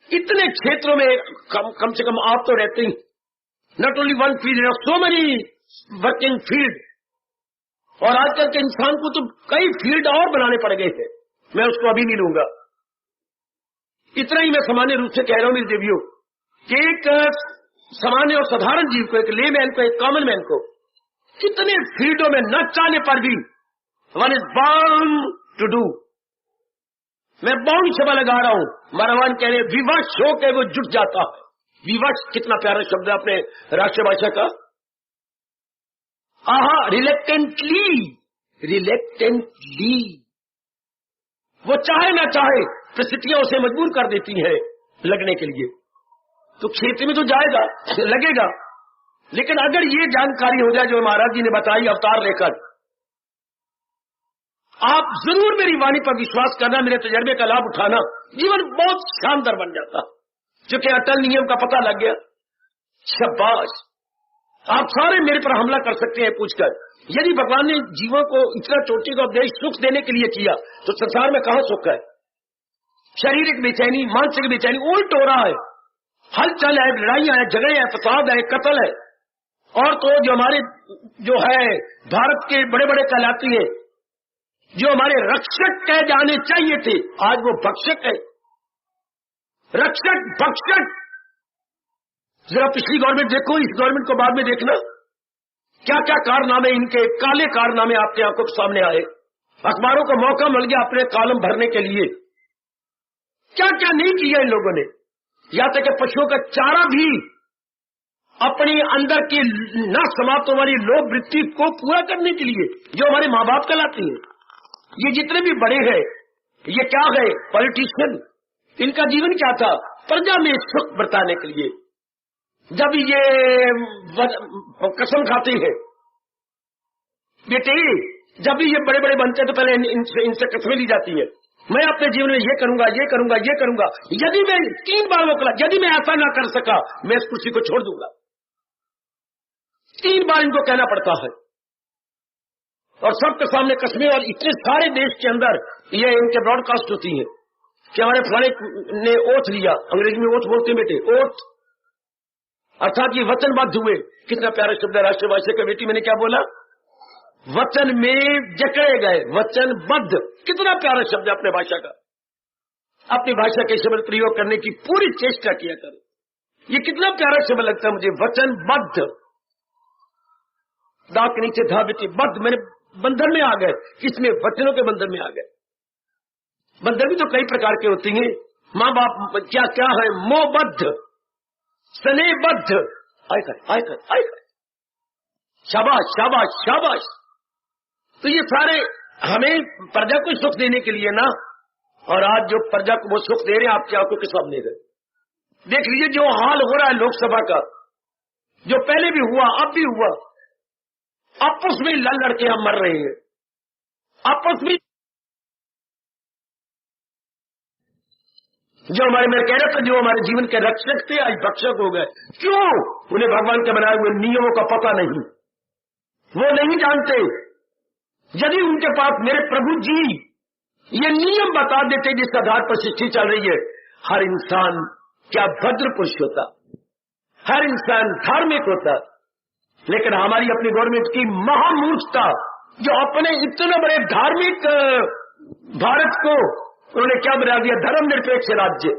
इतने क्षेत्रों में कम से कम आप तो रहते ही। Not only one field, so many working field. और आजकल के इंसान को तो कई फील्ड और बनाने पड़ गए थे, मैं उसको अभी नहीं लूंगा। इतना ही मैं सामान्य रूप से कह रहा हूं मेरे देवियों कि एक सामान्य और साधारण जीव को, एक लेमैन को, एक कॉमन मैन को कितने फील्डों में न चाहने पर भी one is bound to do. मैं बाउंड शब्द लगा रहा हूं, मरवान कह रहे विवश होकर वो जुट जाता है। विवश कितना प्यारा शब्द है अपने राष्ट्रभाषा का। आहा, रिलेक्टेंटली वो चाहे ना चाहे परिस्थितियां उसे मजबूर कर देती है लगने के लिए। तो क्षेत्र में तो जाएगा, लगेगा। लेकिन अगर ये जानकारी हो जाए जो महाराज जी ने बताई अवतार लेकर, आप जरूर मेरी वाणी पर विश्वास करना, मेरे तजर्बे का लाभ उठाना, जीवन बहुत शानदार बन जाता। क्योंकि अटल नियम का पता लग गया। शाबाश, आप सारे मेरे पर हमला कर सकते हैं पूछकर, यदि भगवान ने जीवों को इतना चोटी का उपदेश सुख देने के लिए किया तो संसार में कहां सुख है? शारीरिक बेचैनी, मानसिक बेचैनी उल्ट हो रहा है, हलचल है, लड़ाइयां है, झगड़े हैं, फसाद है, कत्ल है। और तो जो हमारे जो है भारत के बड़े बड़े कहलाती है, जो हमारे रक्षक कह जाने चाहिए थे, आज वो भक्षक है। रक्षक भक्षक। जरा पिछली गवर्नमेंट देखो, इस गवर्नमेंट को बाद में देखना, क्या क्या कारनामे, इनके काले कारनामे आपके आंखों के सामने आए। अखबारों को मौका मिल गया अपने कॉलम भरने के लिए। क्या क्या नहीं किया इन लोगों ने। यहां तक कि पशुओं का चारा भी अपनी अंदर की न समाप्त वाली लोभ वृत्ति को पूरा करने के लिए, जो हमारे माँ बाप कहलाती है, ये जितने भी बड़े हैं, ये क्या है? पॉलिटिशियन। इनका जीवन क्या था? प्रजा में सुख बरताने के लिए। जब ये कसम खाते हैं बेटे, जब भी ये बड़े बड़े बनते हैं तो पहले इनसे कसमें ली जाती है, मैं अपने जीवन में ये करूंगा, ये करूंगा, ये करूंगा। यदि मैं 3 बार मोकला, यदि मैं ऐसा ना कर सका मैं इस कुर्सी को छोड़ दूंगा। 3 बार इनको कहना पड़ता है और सबके सामने कसमें। और इतने सारे देश के अंदर ये इनके ब्रॉडकास्ट होती है कि हमारे फलाने ने ओथ लिया, अंग्रेजी में ओथ बोलते हैं बेटे, ओथ अर्थात ये वचनबद्ध हुए। कितना प्यारा शब्द है राष्ट्रभाषा का बेटी, मैंने क्या बोला? वचन में जकड़े गए, वचनबद्ध। कितना प्यारा शब्द है अपने भाषा का। अपनी भाषा के शब्द प्रयोग करने की पूरी चेष्टा किया करो। ये कितना प्यारा शब्द लगता है मुझे, वचनबद्ध। दांत के नीचे धा बेटी, बद्ध, मेरे बंधन में आ गए। किसमें? वचनों के बंधन में आ गए। बंधन भी तो कई प्रकार के होती हैं। माँ बाप क्या क्या है? मोहबद्ध, स्नेहबद्ध। आय शाबाश शाबाश शाबाश। तो ये सारे हमें प्रजा को सुख देने के लिए ना, और आज जो प्रजा को वो सुख दे रहे हैं आपकी आंखों के सामने रहे। देख लीजिए जो हाल हो रहा है लोकसभा का, जो पहले भी हुआ अब भी हुआ, आपस में लड़ लड़के हम मर रहे हैं, आपस में। जो हमारे, मैं कह रहा था, जो हमारे जीवन के रक्षक थे आज भक्षक हो गए। क्यों? उन्हें भगवान के बनाए हुए नियमों का पता नहीं, वो नहीं जानते। यदि उनके पास मेरे प्रभु जी ये नियम बता देते जिस आधार पर सृष्टि चल रही है, हर इंसान क्या भद्र पुरुष होता, हर इंसान धार्मिक होता। लेकिन हमारी अपनी गवर्नमेंट की महामूर्खता, जो अपने इतने बड़े धार्मिक भारत को उन्होंने क्या बना दिया, धर्मनिरपेक्ष राज्य,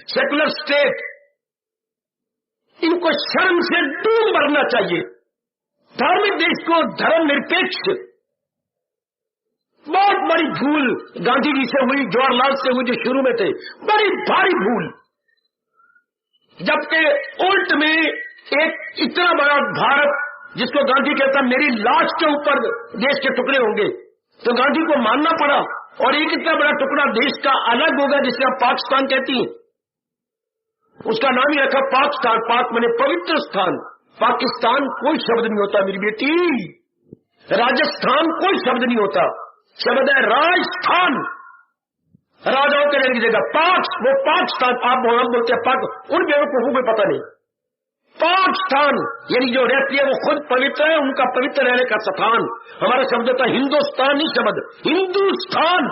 सेकुलर स्टेट। इनको शर्म से डूब मरना चाहिए। धार्मिक देश को धर्मनिरपेक्ष, बहुत बड़ी भूल गांधी जी से हुई, जवाहरलाल से हुई, जो शुरू में थे, बड़ी भारी भूल। जबकि उल्ट में एक इतना बड़ा भारत, जिसको गांधी कहता मेरी लाश के ऊपर देश के टुकड़े होंगे, तो गांधी को मानना पड़ा। और एक इतना बड़ा टुकड़ा देश का अलग होगा, जिसे आप पाकिस्तान कहती हैं, उसका नाम ही रखा पाकिस्तान। पाक माने पवित्र स्थान। पाकिस्तान कोई शब्द नहीं होता मेरी बेटी, राजस्थान कोई शब्द नहीं होता, शब्द है राजस्थान, राजाओं के रहने की जगह। पाक, वो पाकिस्तान, आप बोलते हैं पाक, उन बेवकूफों को पता नहीं। पाकिस्तान यानी जो रहती है वो खुद पवित्र है, उनका पवित्र रहने का स्थान। हमारा शब्द होता है हिंदुस्तानी शब्द, हिंदुस्तान।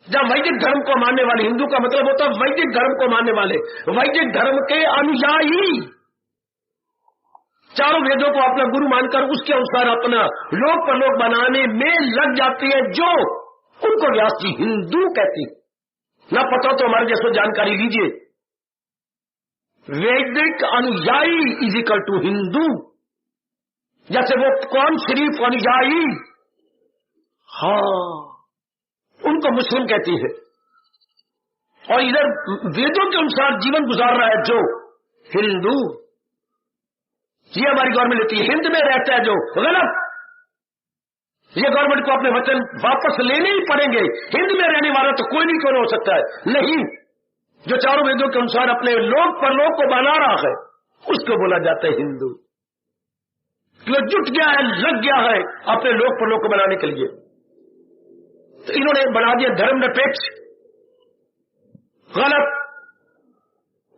जब वैदिक धर्म को मानने वाले, हिंदू का मतलब होता है वैदिक धर्म को मानने वाले, वैदिक धर्म के अनुयायी, चारों वेदों को अपना गुरु मानकर उसके अनुसार अपना लोक परलोक बनाने में लग जाती है, जो उनको व्यास जी हिंदू कहती। ना पता तो हमारे जैसे जानकारी लीजिए। वैदिक अनुयायी इज इक्वल टू हिंदू। जैसे वो कौन शरीफ अनुयायी, हाँ, उनको मुस्लिम कहती है। और इधर वेदों के अनुसार जीवन गुजार रहा है जो हिंदू, ये हमारी गवर्नमेंट लेती है। हिंद में रहता है जो गलत, ये गवर्नमेंट को अपने वचन वापस लेने ही पड़ेंगे। हिंद में रहने वाला तो कोई नहीं क्यों हो सकता है, नहीं, जो चारों वेदों के अनुसार अपने लोक परलोक को बना रहा है, उसको बोला जाता है हिंदू। जो जुट गया है, लग गया है अपने लोक परलोक को बनाने के लिए, तो इन्होंने बना दिया धर्मनिरपेक्ष। गलत,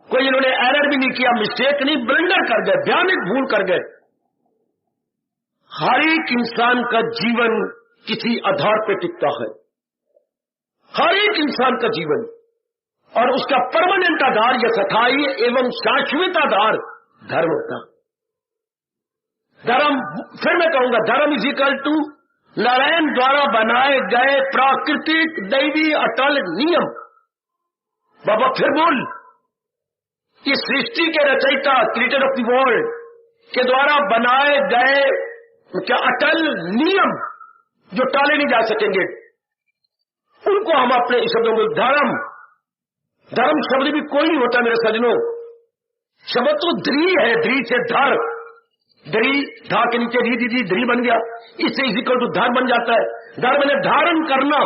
कोई इन्होंने एरर भी नहीं किया, मिस्टेक नहीं, ब्लंडर कर गए, भयानक भूल कर गए। हर एक इंसान का जीवन किसी आधार पर टिकता है, हर एक इंसान का जीवन, और उसका परमानेंट आधार या स्थायी एवं शाश्वत आधार धर्म होता। धर्म, फिर मैं कहूंगा, धर्म इज इक्वल टू नारायण द्वारा बनाए गए प्राकृतिक दैवी अटल नियम। बाबा फिर बोल, इस सृष्टि के रचयिता, क्रिएटर ऑफ द वर्ल्ड के द्वारा बनाए गए क्या अटल नियम, जो टाले नहीं जा सकेंगे, उनको हम अपने शब्दों में धर्म, धर्म शब्द भी कोई नहीं होता मेरे सजनों। शब्द तो द्री है, द्री से धर, द्री, धा के नीचे री दी, द्री बन गया, इससे इक्वल टू धर बन जाता है। धर मैंने धारण करना।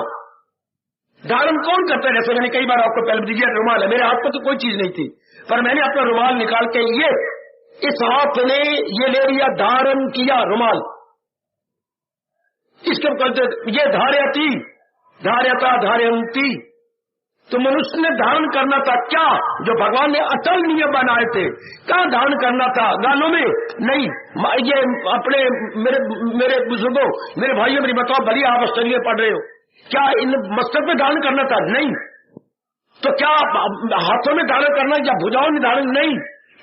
धारण कौन करता है? जैसे मैंने कई बार आपको पहले दीजिए, रुमाल है, मेरे हाथ में तो कोई चीज नहीं थी, पर मैंने अपना रुमाल निकाल के ये इस हाथ ने ये ले लिया, धारण किया रुमाल। इसके कहते ये धार्यती, धार्यता, धार्यंती। तो मनुष्य ने धारण करना था क्या? जो भगवान ने अटल नियम बनाए थे, क्या धारण करना था? गालों में नहीं। ये अपने मेरे बुजुर्गों, मेरे भाइयों, मेरी बताओ, भली आप स्टडी में पढ़ रहे हो, क्या इन मस्तक में धारण करना था? नहीं। तो क्या हाथों में धारण करना, या भुजाओं में धारण? नहीं।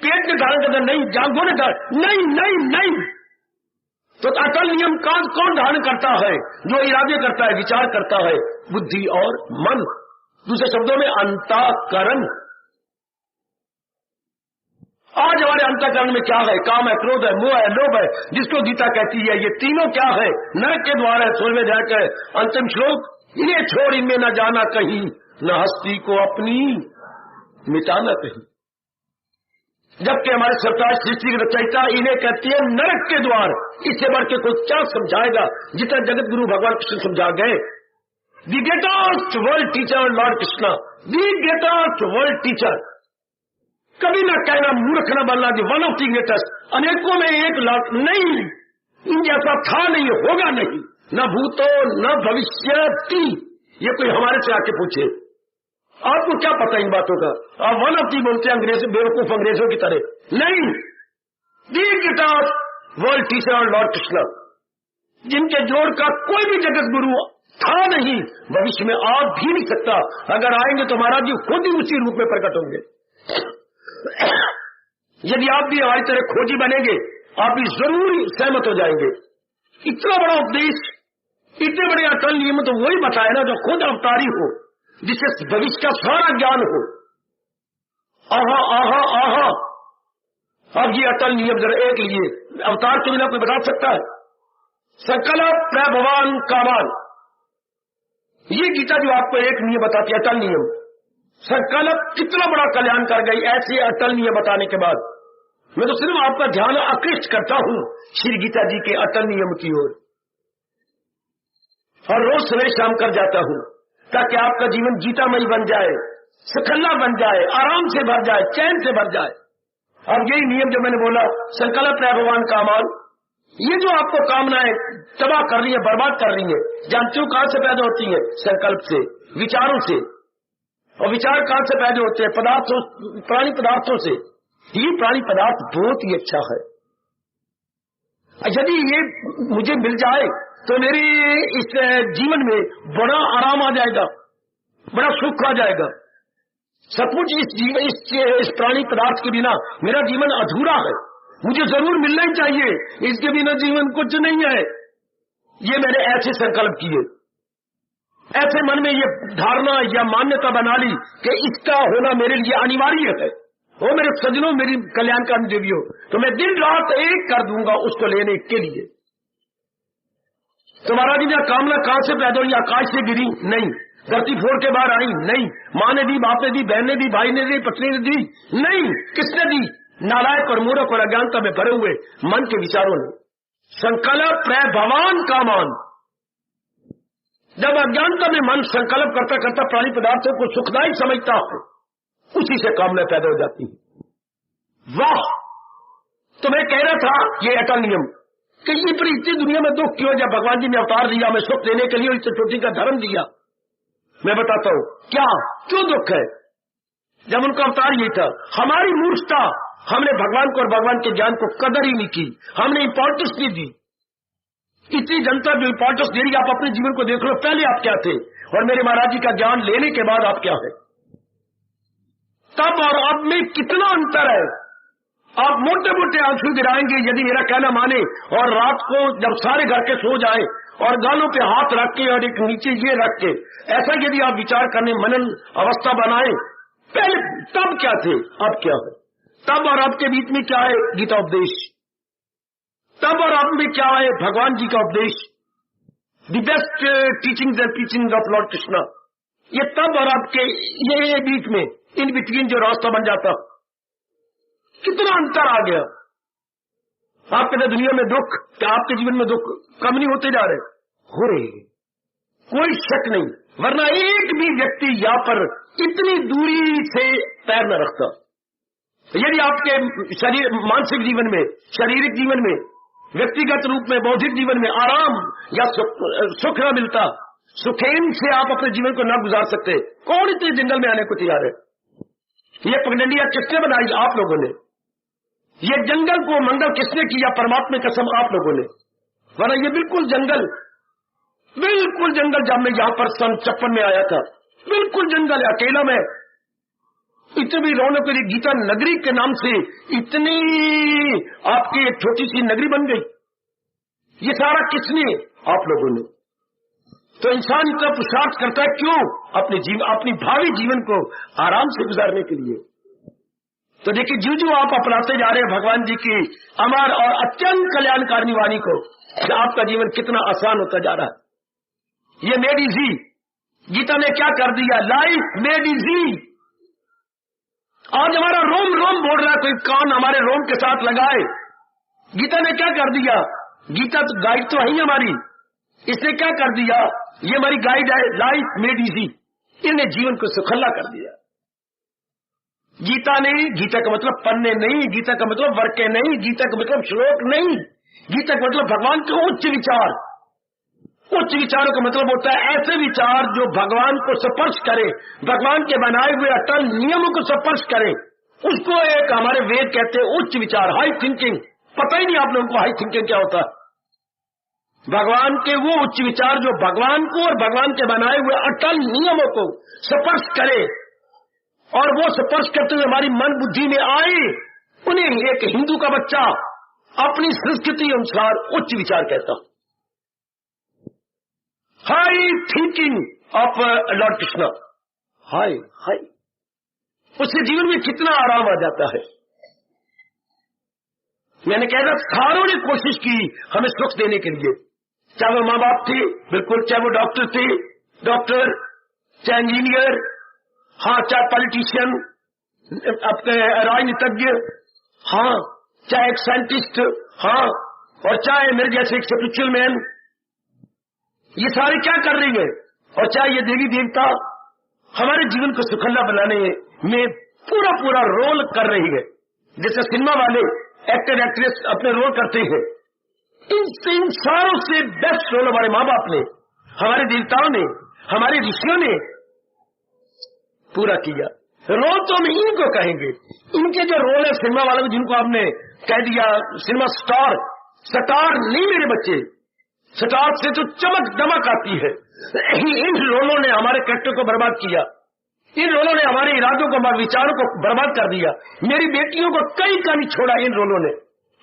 पेट में धारण करना? नहीं। जांघों में धारण? नहीं, नहीं, नहीं। तो अटल नियम कौन धारण करता है? जो इरादे करता है, विचार करता है, बुद्धि और मन। दूसरे शब्दों में अंतःकरण। आज हमारे अंतःकरण में क्या है? काम है, क्रोध है, मोह है, लोभ है, जिसको गीता कहती है ये तीनों क्या है? नरक के द्वार है। 16वें अध्याय का अंतिम श्लोक, इन्हें छोड़ इनमें न जाना कहीं, न हस्ती को अपनी मिटाना कहीं। जबकि हमारे सरकार सृष्टि की रचयिता इन्हें कहती है नरक के द्वार। इससे बढ़ के कोई क्या समझाएगा जितना जगत गुरु भगवान कृष्ण समझा गए। The greatest world teacher Lord Krishna, the greatest world teacher. कभी ना कहना मूर्ख न बनना कि वन ऑफ दी ग्रेटेस्ट, अनेकों में एक लाख नहीं, इन जैसा था नहीं, होगा नहीं, न भूतो न भविष्यति। ये कोई हमारे से आके पूछे, आपको क्या पता इन बातों का? आप वन ऑफ दी बोलते हैं अंग्रेज, बेवकूफ अंग्रेजों की तरह। नहीं, दी ग्रेटेस्ट वर्ल्ड टीचर और लॉर्ड कृष्ण, जिनके जोड़ का कोई भी जगत गुरु था नहीं, भविष्य में आ भी नहीं सकता। अगर आएंगे तो महाराज जी खुद ही उसी रूप में प्रकट होंगे। यदि आप भी हमारी तरह खोजी बनेंगे, आप भी जरूर सहमत हो जाएंगे। इतना बड़ा उपदेश, इतने बड़े अटल नियम तो वही बताए ना जो खुद अवतारी हो, जिससे भविष्य का सारा ज्ञान हो। आहा आहा आहा। अब ये अटल नियम जरा एक लिए, अवतार के बिना कोई बता सकता है? संकल्प प्रभवान कामान, ये गीता जो आपको एक नियम बताती है, अटल नियम। संकल्प कितना बड़ा कल्याण कर गई ऐसे अटल नियम बताने के बाद। मैं तो सिर्फ आपका ध्यान आकृष्ट करता हूं श्री गीता जी के अटल नियम की ओर, और रोज सवेरे शाम कर जाता हूं, ताकि आपका जीवन गीतामयी बन जाए, सुखल्ला बन जाए, आराम से भर जाए, चैन से भर जाए। अब यही नियम जो मैंने बोला, संकल्प प्रभवान कामान, ये जो आपको कामनाएं तबाह कर रही है, बर्बाद कर रही है, जानते हो कहां से पैदा होती है? संकल्प से, विचारों से। और विचार कहां से पैदा होते हैं? पदार्थों, प्राणी पदार्थों से। ये प्राणी पदार्थ बहुत ही अच्छा है। यदि ये मुझे मिल जाए तो मेरे इस जीवन में बड़ा आराम आ जाएगा, बड़ा सुख आ जाएगा। सचमुच इस प्राणी पदार्थ के बिना मेरा जीवन अधूरा है, मुझे जरूर मिलना ही चाहिए, इसके बिना जीवन कुछ नहीं है। ये मैंने ऐसे संकल्प किए, ऐसे मन में ये धारणा या मान्यता बना ली कि इसका होना मेरे लिए अनिवार्य है। वो मेरे सज्जनों, मेरी कल्याणकारी देवियों, तो मैं दिन रात एक कर दूंगा उसको लेने के लिए। तो महाराज जी, कामना कहां से पैदा हुई? आकाश से गिरी? नहीं। धरती फोड़ के बाहर आई? नहीं। माँ ने दी, बाप ने दी, बहन ने दी, भाई ने दी, पत्नी ने दी? नहीं। किसने दी? नालायक और मूर्ख और अज्ञानता में भरे हुए मन के विचारों ने। संकल्प प्रभवान कामान, जब अज्ञानता में मन संकल्प करता करता प्राणी पदार्थों को सुखदायी समझता है, उसी से कामना पैदा हो जाती है। वाह! तो मैं कह रहा था ये अटल नियम कि इतनी दुनिया में दुख क्यों? जब भगवान जी ने अवतार दिया हमें सुख देने के लिए, इस चोटी का धर्म दिया। मैं बताता हूं क्या क्यों दुख है। जब उनका अवतार यही था, हमारी मूर्खता, हमने भगवान को और भगवान के ज्ञान को कदर ही नहीं की, हमने इंपॉर्टेंस नहीं दी। इतनी जनता जो इंपॉर्टेंस दे रही, आप अपने जीवन को देख लो, पहले आप क्या थे और मेरे महाराज जी का ज्ञान लेने के बाद आप क्या है। तब और अब में कितना अंतर है। आप मोटे मोटे आंसू गिराएंगे यदि मेरा कहना माने, और रात को जब सारे घर के सो जाए और गालों पे हाथ रख के और एक नीचे ये रख के ऐसा यदि आप विचार करने मनन अवस्था बनाए, पहले तब क्या थे अब क्या है, तब और अब के बीच में क्या है? गीता उपदेश। तब और अब में क्या है? भगवान जी का उपदेश, the best teachings and teaching of Lord Krishna. ये तब और अब के ये बीच में, इन बिटवीन जो रास्ता बन जाता, कितना अंतर आ गया। आपके दुनिया में दुख, क्या आपके जीवन में दुख कम नहीं होते जा रहे? हो रहे, कोई शक नहीं। वरना एक भी व्यक्ति यहाँ पर इतनी दूरी से पैर न रखता। यदि आपके शरीर, मानसिक जीवन में, शारीरिक जीवन में, व्यक्तिगत रूप में, बौद्धिक जीवन में आराम या सुख न मिलता, सुखेन से आप अपने जीवन को न गुजार सकते, कौन इतने जंगल में आने को तैयार है? ये पगडंडियां किसने बनाई? आप लोगों ने। ये जंगल को मंगल किसने किया? परमात्मा की कसम आप लोगों ने। वरना ये बिल्कुल जंगल जब मैं यहां पर सन 56 में आया था, बिल्कुल जंगल है, अकेला में। इतनी रौनक मेरी गीता नगरी के नाम से इतनी आपकी एक छोटी सी नगरी बन गई। ये सारा किसने? आप लोगों ने। तो इंसान इतना पुरुषार्थ करता है क्यों? अपनी भावी जीवन को आराम से गुजारने के लिए। तो देखिए, जो आप अपनाते जा रहे हैं भगवान जी की अमर और अत्यंत कल्याणकारी वाणी को, आपका जीवन कितना आसान होता जा रहा है। ये मेड इजी, गीता ने क्या कर दिया? Life made easy. आज हमारा रोम रोम बोल रहा है, कोई कान हमारे रोम के साथ लगाए। गीता ने क्या कर दिया? गीता तो गाइड तो है ही हमारी, इसने क्या कर दिया? ये हमारी गाइड है, लाइफ मेड इजी। इन्हें जीवन को सुखल्ला कर दिया। गीता नहीं, गीता का मतलब पन्ने नहीं, गीता का मतलब वर्के नहीं, गीता का मतलब श्लोक नहीं, गीता का मतलब भगवान के उच्च विचार। उच्च विचारों का मतलब होता है ऐसे विचार जो भगवान को स्पर्श करे, भगवान के बनाए हुए अटल नियमों को स्पर्श करे। उसको एक हमारे वेद कहते हैं उच्च विचार, हाई थिंकिंग। पता ही नहीं आप लोगों को हाई थिंकिंग क्या होता है। भगवान के वो उच्च विचार जो भगवान को और भगवान के बनाए हुए अटल नियमों को स्पर्श करे, और वो स्पर्श करते हुए हमारी मन बुद्धि में आए, उन्हें एक हिंदू का बच्चा अपनी संस्कृति अनुसार उच्च विचार कहता। High thinking of Lord Krishna, high high, उससे जीवन में कितना आराम आ जाता है। मैंने कह रहा सारों ने कोशिश की हमें सुख देने के लिए, चाहे वो माँ बाप थे, बिल्कुल, चाहे वो डॉक्टर थे, डॉक्टर, चाहे इंजीनियर, हाँ, चाहे पॉलिटिशियन, अपने राजनीतिज्ञ, हाँ, चाहे एक साइंटिस्ट, हाँ, और चाहे मेरे जैसे एक स्पिरिचुअल मैन, ये सारे क्या कर रही है, और चाहे ये देवी देवता हमारे जीवन को सुखल्ला बनाने में पूरा पूरा रोल कर रही है। जैसे सिनेमा वाले एक्टर एक्ट्रेस अपने रोल करते हैं, इन सारों से बेस्ट रोल हमारे माँ बाप ने, हमारे देवताओं ने, हमारे ऋषियों ने पूरा किया। रोल तो हम इनको कहेंगे। इनके जो रोल है सिनेमा वालों में, जिनको आपने कह दिया सिनेमा स्टार, स्टार नहीं मेरे बच्चे, स्टार से तो चमक दमक आती है। इन रोलों ने हमारे कैरेक्टर को बर्बाद किया, इन रोलों ने हमारे इरादों को, हमारे विचारों को बर्बाद कर दिया। मेरी बेटियों को कहीं का नहीं छोड़ा इन रोलों ने।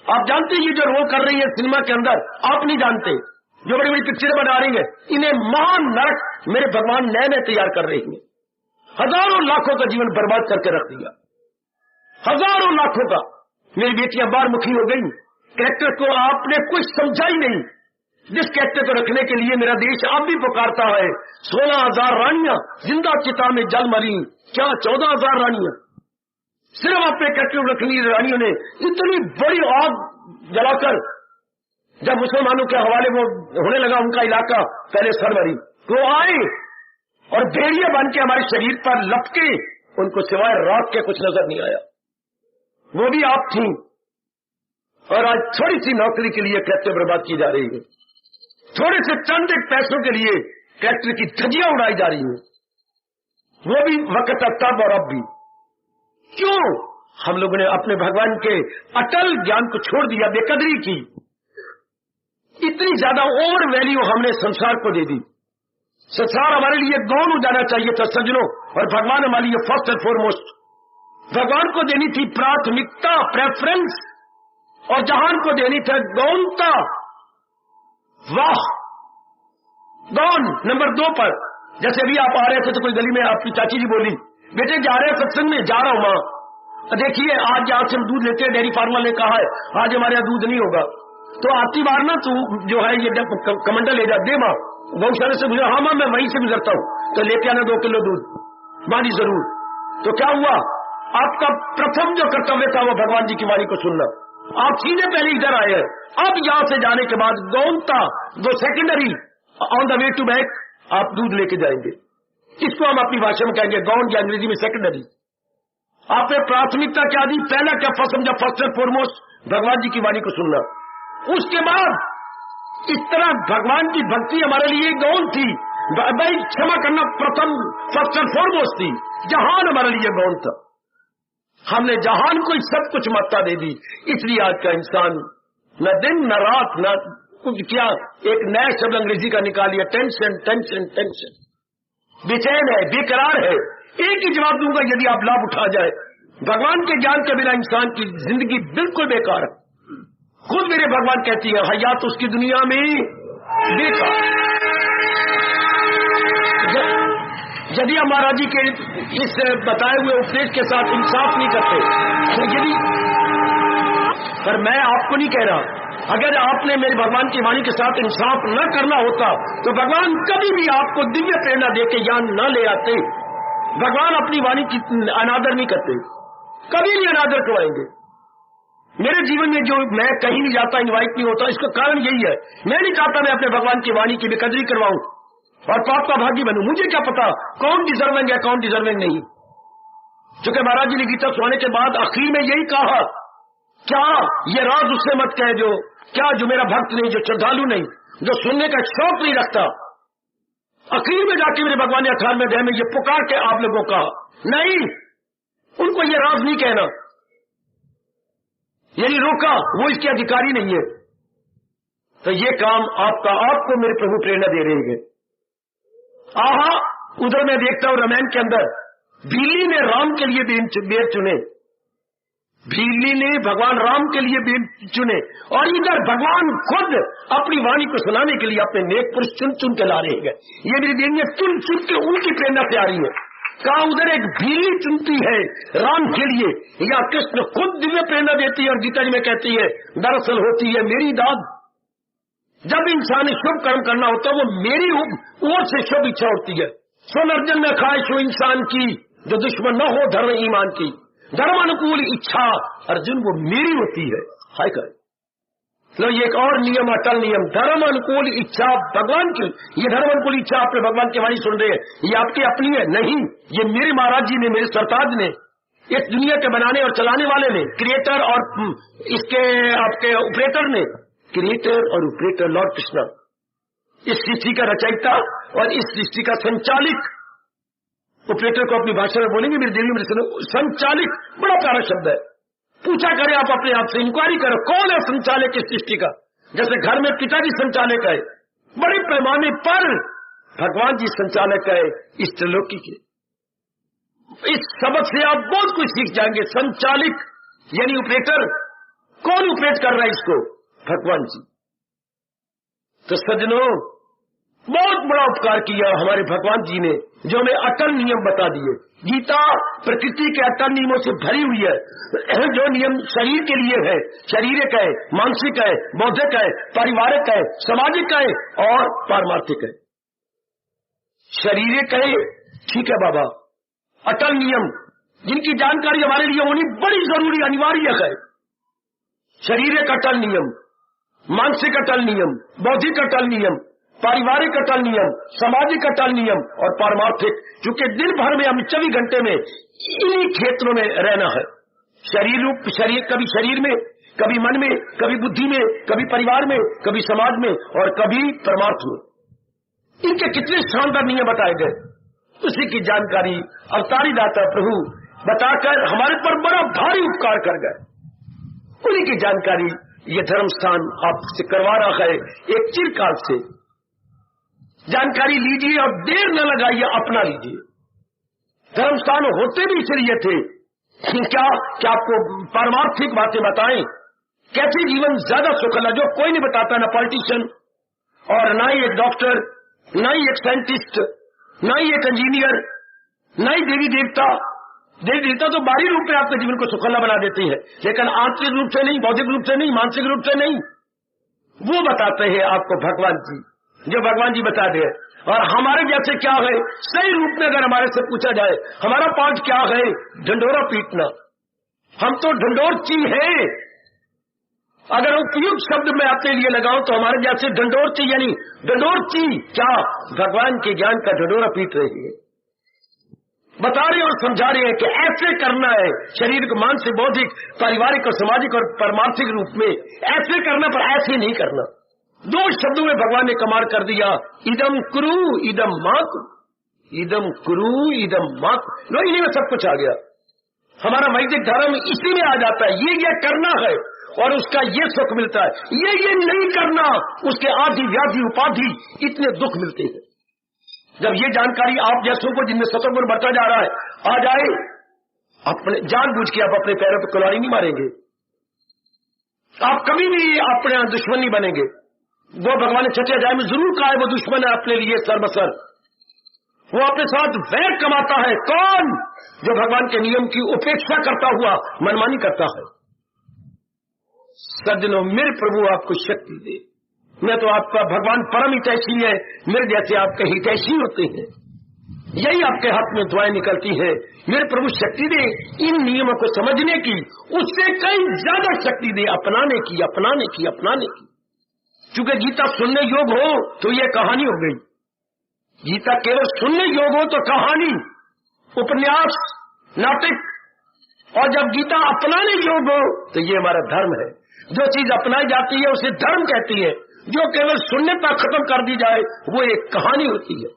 आप जानते हैं ये जो रोल कर रही है सिनेमा के अंदर, आप नहीं जानते, जो बड़ी बड़ी पिक्चरें बना रही है, इन्हें महान नरक मेरे भगवान नए नए तैयार कर रही है। हजारों लाखों का जीवन बर्बाद करके रख दिया, हजारों लाखों का। मेरी बेटियां बाहरमुखी हो गई, कैरेक्टर को आपने कुछ समझा ही नहीं। जिस कैरेक्टर को रखने के लिए मेरा देश आप भी पुकारता है, 16,000 रानियां जिंदा चिता में जल मरी, क्या 14,000 रानियां सिर्फ अपने कैरेक्टर रखनी। रानियों ने इतनी बड़ी आग जलाकर, जब मुसलमानों के हवाले वो होने लगा उनका इलाका, पहले सरवरी तो आए और भेड़िया बन के हमारे शरीर पर लपके, उनको सिवाय रात के कुछ नजर नहीं आया। वो भी आप थी, और आज थोड़ी सी नौकरी के लिए कैरेक्टर बर्बाद की जा रही है, थोड़े से चंद एक पैसों के लिए कैरेक्टर की धज्जियां उड़ाई जा रही है। वो भी वक्त तब और अब भी। क्यों हम लोगों ने अपने भगवान के अटल ज्ञान को छोड़ दिया, बेकदरी की। इतनी ज्यादा ओवर वैल्यू हमने संसार को दे दी। संसार हमारे लिए गौण हो जाना चाहिए था सज्जनों, और भगवान हमारे लिए फर्स्ट एंड फॉरमोस्ट। भगवान को देनी थी प्राथमिकता, प्रेफरेंस, और जहान को देनी था गौणता। वाह, गौण नंबर 2 पर। जैसे अभी आप आ रहे थे तो कोई गली में आपकी चाची जी बोली, बेटे जा रहे हैं सत्संग में? जा रहा हूं मां। देखिए आज यहाँ से हम दूध लेते हैं, डेयरी फार्मर ने कहा है आज हमारे यहाँ दूध नहीं होगा, तो आती बार ना तू जो है ये कमंडल ले जा, दे मां, गौशाला से गुजरा। हाँ मां मैं वहीं से गुजरता हूँ, तो लेके आना 2 किलो दूध। मां जी जरूर। तो क्या हुआ, आपका प्रथम जो कर्तव्य था वो भगवान जी की वाणी को सुनना। आप सीधे पहले इधर आए हैं, अब यहां से जाने के बाद गौणता वो secondary, on the way to back आप दूध लेके जाएंगे। इसको हम अपनी भाषा में कहेंगे गौण, या अंग्रेजी में सेकेंडरी। आपने प्राथमिकता क्या दी? पहला क्या फर्स्ट समझा? फर्स्ट एंड फॉरमोस्ट भगवान जी की वाणी को सुनना। उसके बाद इस तरह भगवान की भक्ति हमारे लिए गौण थी, भाई क्षमा करना प्रथम फर्स्ट एंड फॉरमोस्ट थी। जहान हमारे लिए गौण था, हमने जहान को सब कुछ महत्ता दे दी। इसलिए आज का इंसान न दिन न रात न कुछ क्या, एक नया शब्द अंग्रेजी का निकाल लिया, टेंशन टेंशन टेंशन, बेचैन है, बेकरार है। एक ही जवाब दूंगा, यदि आप लाभ उठा जाए, भगवान के ज्ञान के बिना इंसान की जिंदगी बिल्कुल बेकार है। खुद मेरे भगवान कहती है हयात उसकी दुनिया में बेकार। यदि हम महाराज जी के इस बताए हुए उपदेश के साथ इंसाफ नहीं करते, तो यदि, पर मैं आपको नहीं कह रहा, अगर आपने मेरे भगवान की वाणी के साथ इंसाफ न करना होता तो भगवान कभी भी आपको दिव्य प्रेरणा देके ज्ञान न ले आते। भगवान अपनी वाणी की अनादर नहीं करते, कभी नहीं अनादर करवाएंगे। मेरे जीवन में जो मैं कहीं नहीं जाता, इनवाइट नहीं होता, इसका कारण यही है, मैं नहीं चाहता मैं अपने भगवान की वाणी की बेकदरी करवाऊं। और पाप का भागी बनूं। मुझे क्या पता कौन डिजर्विंग है कौन डिजर्विंग नहीं। चूंकि महाराज जी ने गीता सुनाने के बाद आखिर में यही कहा, क्या ये राज उससे मत कहे जो मेरा भक्त नहीं, जो श्रद्धालु नहीं, जो सुनने का शौक नहीं रखता। आखिर में जाके मेरे भगवान ने 18वें अध्याय में ये पुकार के आप लोगों का नहीं, उनको ये राज नहीं कहना, यानी रोका, वो इसके अधिकारी नहीं है। तो ये काम आपको मेरे प्रभु प्रेरणा दे रहे हैं। आहा, उधर मैं देखता हूं रामायण के अंदर भीली ने राम के लिए बेर चुने, भीली ने भगवान राम के लिए बेर चुने, और इधर भगवान खुद अपनी वाणी को सुनाने के लिए अपने नेक पुरुष चुन चुन के ला रहे हैं। ये मेरी देनियां चुन चुन के उनकी प्रेरणा से आ रही है। कहा उधर एक भीली चुनती है राम के लिए, या कृष्ण खुद दिव्य प्रेरणा देती है और गीता जी में कहती है दरअसल होती है मेरी दाद। जब इंसान शुभ कर्म करना होता है वो मेरी ओर से शुभ इच्छा होती है। सुन अर्जुन में ख्वाहिश हो इंसान की जो दुश्मन न हो धर्म ईमान की, धर्म अनुकूल इच्छा अर्जुन वो मेरी होती है। हाय कर लो, ये एक और नियम, अटल नियम, धर्म अनुकूल इच्छा भगवान की। ये धर्म अनुकूल इच्छा आपने भगवान की वाणी सुन रहे हैं, ये आपकी अपनी है नहीं, ये मेरे महाराज जी ने, मेरे सरताज ने, इस दुनिया के बनाने और चलाने वाले ने, क्रिएटर और इसके आपके ऑपरेटर ने, क्रिएटर और ऑपरेटर लॉर्ड कृष्ण, इस सृष्टि का रचयिता और इस सृष्टि का संचालिक। ऑपरेटर को अपनी भाषा में बोलेंगे, मेरी दिल्ली में संचालिक बड़ा प्यारा शब्द है। पूछा करें आप अपने आप से, इंक्वायरी करो कौन है संचालक इस सृष्टि का। जैसे घर में पिताजी संचालक है, बड़े पैमाने पर भगवान जी संचालक है इस त्रिलोकी के। इस सबक से आप बहुत कुछ सीख जाएंगे। संचालिक यानी ऑपरेटर, कौन ऑपरेट कर रहा है इसको? भगवान जी। तो सज्जनों, बहुत बड़ा उपकार किया हमारे भगवान जी ने, जो हमें अटल नियम बता दिए। गीता प्रकृति के अटल नियमों से भरी हुई है। जो नियम शरीर के लिए है, शारीरिक है, मानसिक है, बौद्धिक है, पारिवारिक है, सामाजिक है और पारमार्थिक है। शारीरिक है, ठीक है बाबा, अटल नियम जिनकी जानकारी हमारे लिए होनी बड़ी जरूरी अनिवार्य है। शारीरिक अटल नियम, मानसिक अटल नियम, बौद्धिक अटल नियम, पारिवारिक अटल नियम, सामाजिक अटल नियम और पारमार्थिक। क्योंकि दिन भर में हम 24 घंटे में इन्हीं क्षेत्रों में रहना है। शरीर कभी शरीर में, कभी मन में, कभी बुद्धि में, कभी परिवार में, कभी समाज में और कभी परमार्थ में। इनके कितने शानदार नियम बताए गए, उसी की जानकारी अवतारी दाता प्रभु बताकर हमारे पर बड़ा भारी उपकार कर गए। उन्हीं की जानकारी ये धर्म स्थान आपसे करवा रहा है। एक चिरकाल से जानकारी लीजिए और देर न लगाइए, अपना लीजिए। धर्म स्थान होते भी इसलिए थे क्या आपको पारमार्थिक बातें बताएं, कैसे जीवन ज्यादा सुखद है, जो कोई नहीं बताता, ना पॉलिटिशियन और ना ही एक डॉक्टर, ना ही एक साइंटिस्ट, ना ही एक इंजीनियर, ना ही देवी देवता। देवी देवता तो बाहरी रूप में आपके जीवन को सुखला बना देती है, लेकिन आंतरिक रूप से नहीं, बौद्धिक रूप से नहीं, मानसिक रूप से नहीं। वो बताते हैं आपको भगवान जी, जो भगवान जी बता दे। और हमारे जैसे क्या है, सही रूप में अगर हमारे से पूछा जाए हमारा पाठ क्या है, ढंढोरा पीटना। हम तो ढंढोरची है। अगर उपयुक्त शब्द मैं अपने लिए लगाऊं तो हमारे जैसे ढंढोरची, यानी ढंढोरची क्या भगवान के ज्ञान का ढंढोरा पीट रही है, बता रहे और समझा रहे हैं कि ऐसे करना है। शरीर को मानसिक, बौद्धिक, पारिवारिक और सामाजिक और परमार्थिक रूप में ऐसे करना, पर ऐसे नहीं करना। दो शब्दों में भगवान ने कमाल कर दिया, इदम कुरु इदम मातु, इदम कुरु इदम मातु। लो, इन्हीं में सब कुछ आ गया। हमारा वैदिक धर्म इसी में आ जाता है। ये करना है और उसका ये सुख मिलता है, ये नहीं करना, उसके आदि व्याधि उपाधि इतने दुख मिलते हैं। जब ये जानकारी आप जैसों को, जिनमें सतोगुण बढ़ता जा रहा है, आ जाए, अपने जानबूझ के आप अपने पैरों पर कुल्हाड़ी नहीं मारेंगे, आप कभी भी अपने दुश्मन नहीं बनेंगे। वो भगवान ने छठे अध्याय में जरूर कहा है, वो दुश्मन है अपने लिए सर्वसर, वो अपने साथ वैर कमाता है। कौन? जो भगवान के नियम की उपेक्षा करता हुआ मनमानी करता है। सज्जनों, मेरे प्रभु आपको शक्ति दे। मैं तो आपका भगवान परम हितैषी है, मेरे जैसे आपके हितैषी होते हैं, यही आपके हाथ में दुआएं निकलती है। मेरे प्रभु शक्ति दे इन नियमों को समझने की, उससे कई ज्यादा शक्ति दे अपनाने की, अपनाने की, अपनाने की। क्योंकि गीता सुनने योग हो तो ये कहानी हो गई, गीता केवल सुनने योग्य हो तो कहानी, उपन्यास, नाटक, और जब गीता अपनाने योग्य हो तो ये हमारा धर्म है। जो चीज अपनाई जाती है उसे धर्म कहती है, जो केवल सुनने पर खत्म कर दी जाए वो एक कहानी होती है।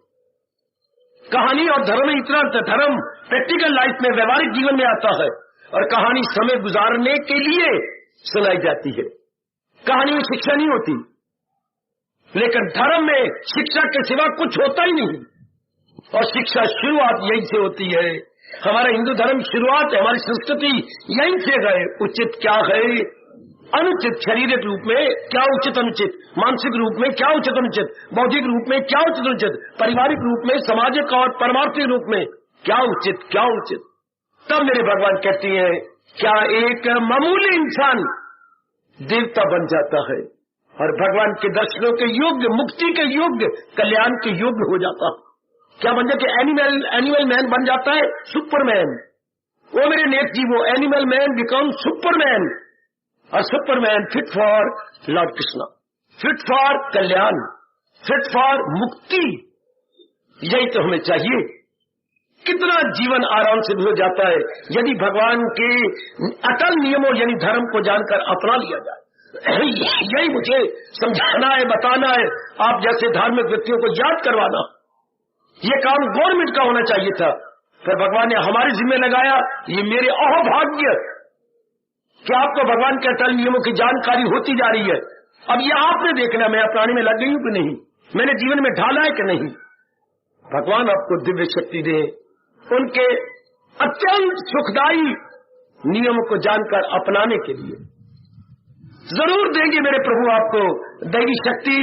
कहानी और धर्म में इतना अंतर, धर्म प्रैक्टिकल लाइफ में, व्यवहारिक जीवन में आता है, और कहानी समय गुजारने के लिए सुनाई जाती है। कहानी में शिक्षा नहीं होती, लेकिन धर्म में शिक्षा के सिवा कुछ होता ही नहीं, और शिक्षा शुरुआत यहीं से होती है। हमारा हिंदू धर्म शुरुआत है, हमारी संस्कृति यहीं से गए। उचित क्या है, अनुचित, शारीरिक रूप में क्या उचित अनुचित, मानसिक रूप में क्या उचित अनुचित, बौद्धिक रूप में क्या उचित अनुचित, पारिवारिक रूप में, सामाजिक और परमार्थिक रूप में क्या उचित क्या उचित। तब मेरे भगवान कहती हैं, क्या एक मामूली इंसान देवता बन जाता है और भगवान के दर्शनों के योग्य, मुक्ति के योग्य, कल्याण के योग्य हो जाता है। क्या बन जाता है? एनिमल मैन बन जाता है सुपरमैन। वो मेरे नेक जी, वो एनिमल मैन बिकम सुपरमैन, और Superman fit for Lord Krishna, fit for Kalyan, fit for मुक्ति। यही तो हमें चाहिए। कितना जीवन आराम से हो जाता है यदि भगवान के अटल नियमों यानी धर्म को जानकर अपना लिया जाए। यही मुझे समझाना है, बताना है, आप जैसे धार्मिक व्यक्तियों को याद करवाना। ये काम गवर्नमेंट का होना चाहिए था, फिर भगवान ने हमारे जिम्मे लगाया। ये मेरे अहोभाग्य कि आपको भगवान के अटल नियमों की जानकारी होती जा रही है। अब ये आपने देखना मैं अपनाने में लग गई हूं कि नहीं, मैंने जीवन में ढाला है कि नहीं। भगवान आपको दिव्य शक्ति दे, उनके अत्यंत सुखदायी नियमों को जानकर अपनाने के लिए। जरूर देंगे मेरे प्रभु आपको दैवी शक्ति,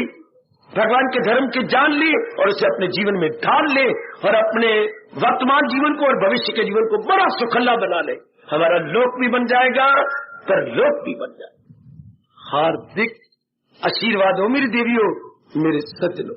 भगवान के धर्म की जान ले और उसे अपने जीवन में ढाल ले, और अपने वर्तमान जीवन को और भविष्य के जीवन को बड़ा सुखल्ला बना ले। हमारा लोक भी बन जाएगा, परलोक भी बन जाएगा। हार्दिक आशीर्वाद हो मेरी देवियों, मेरे सज्जनों।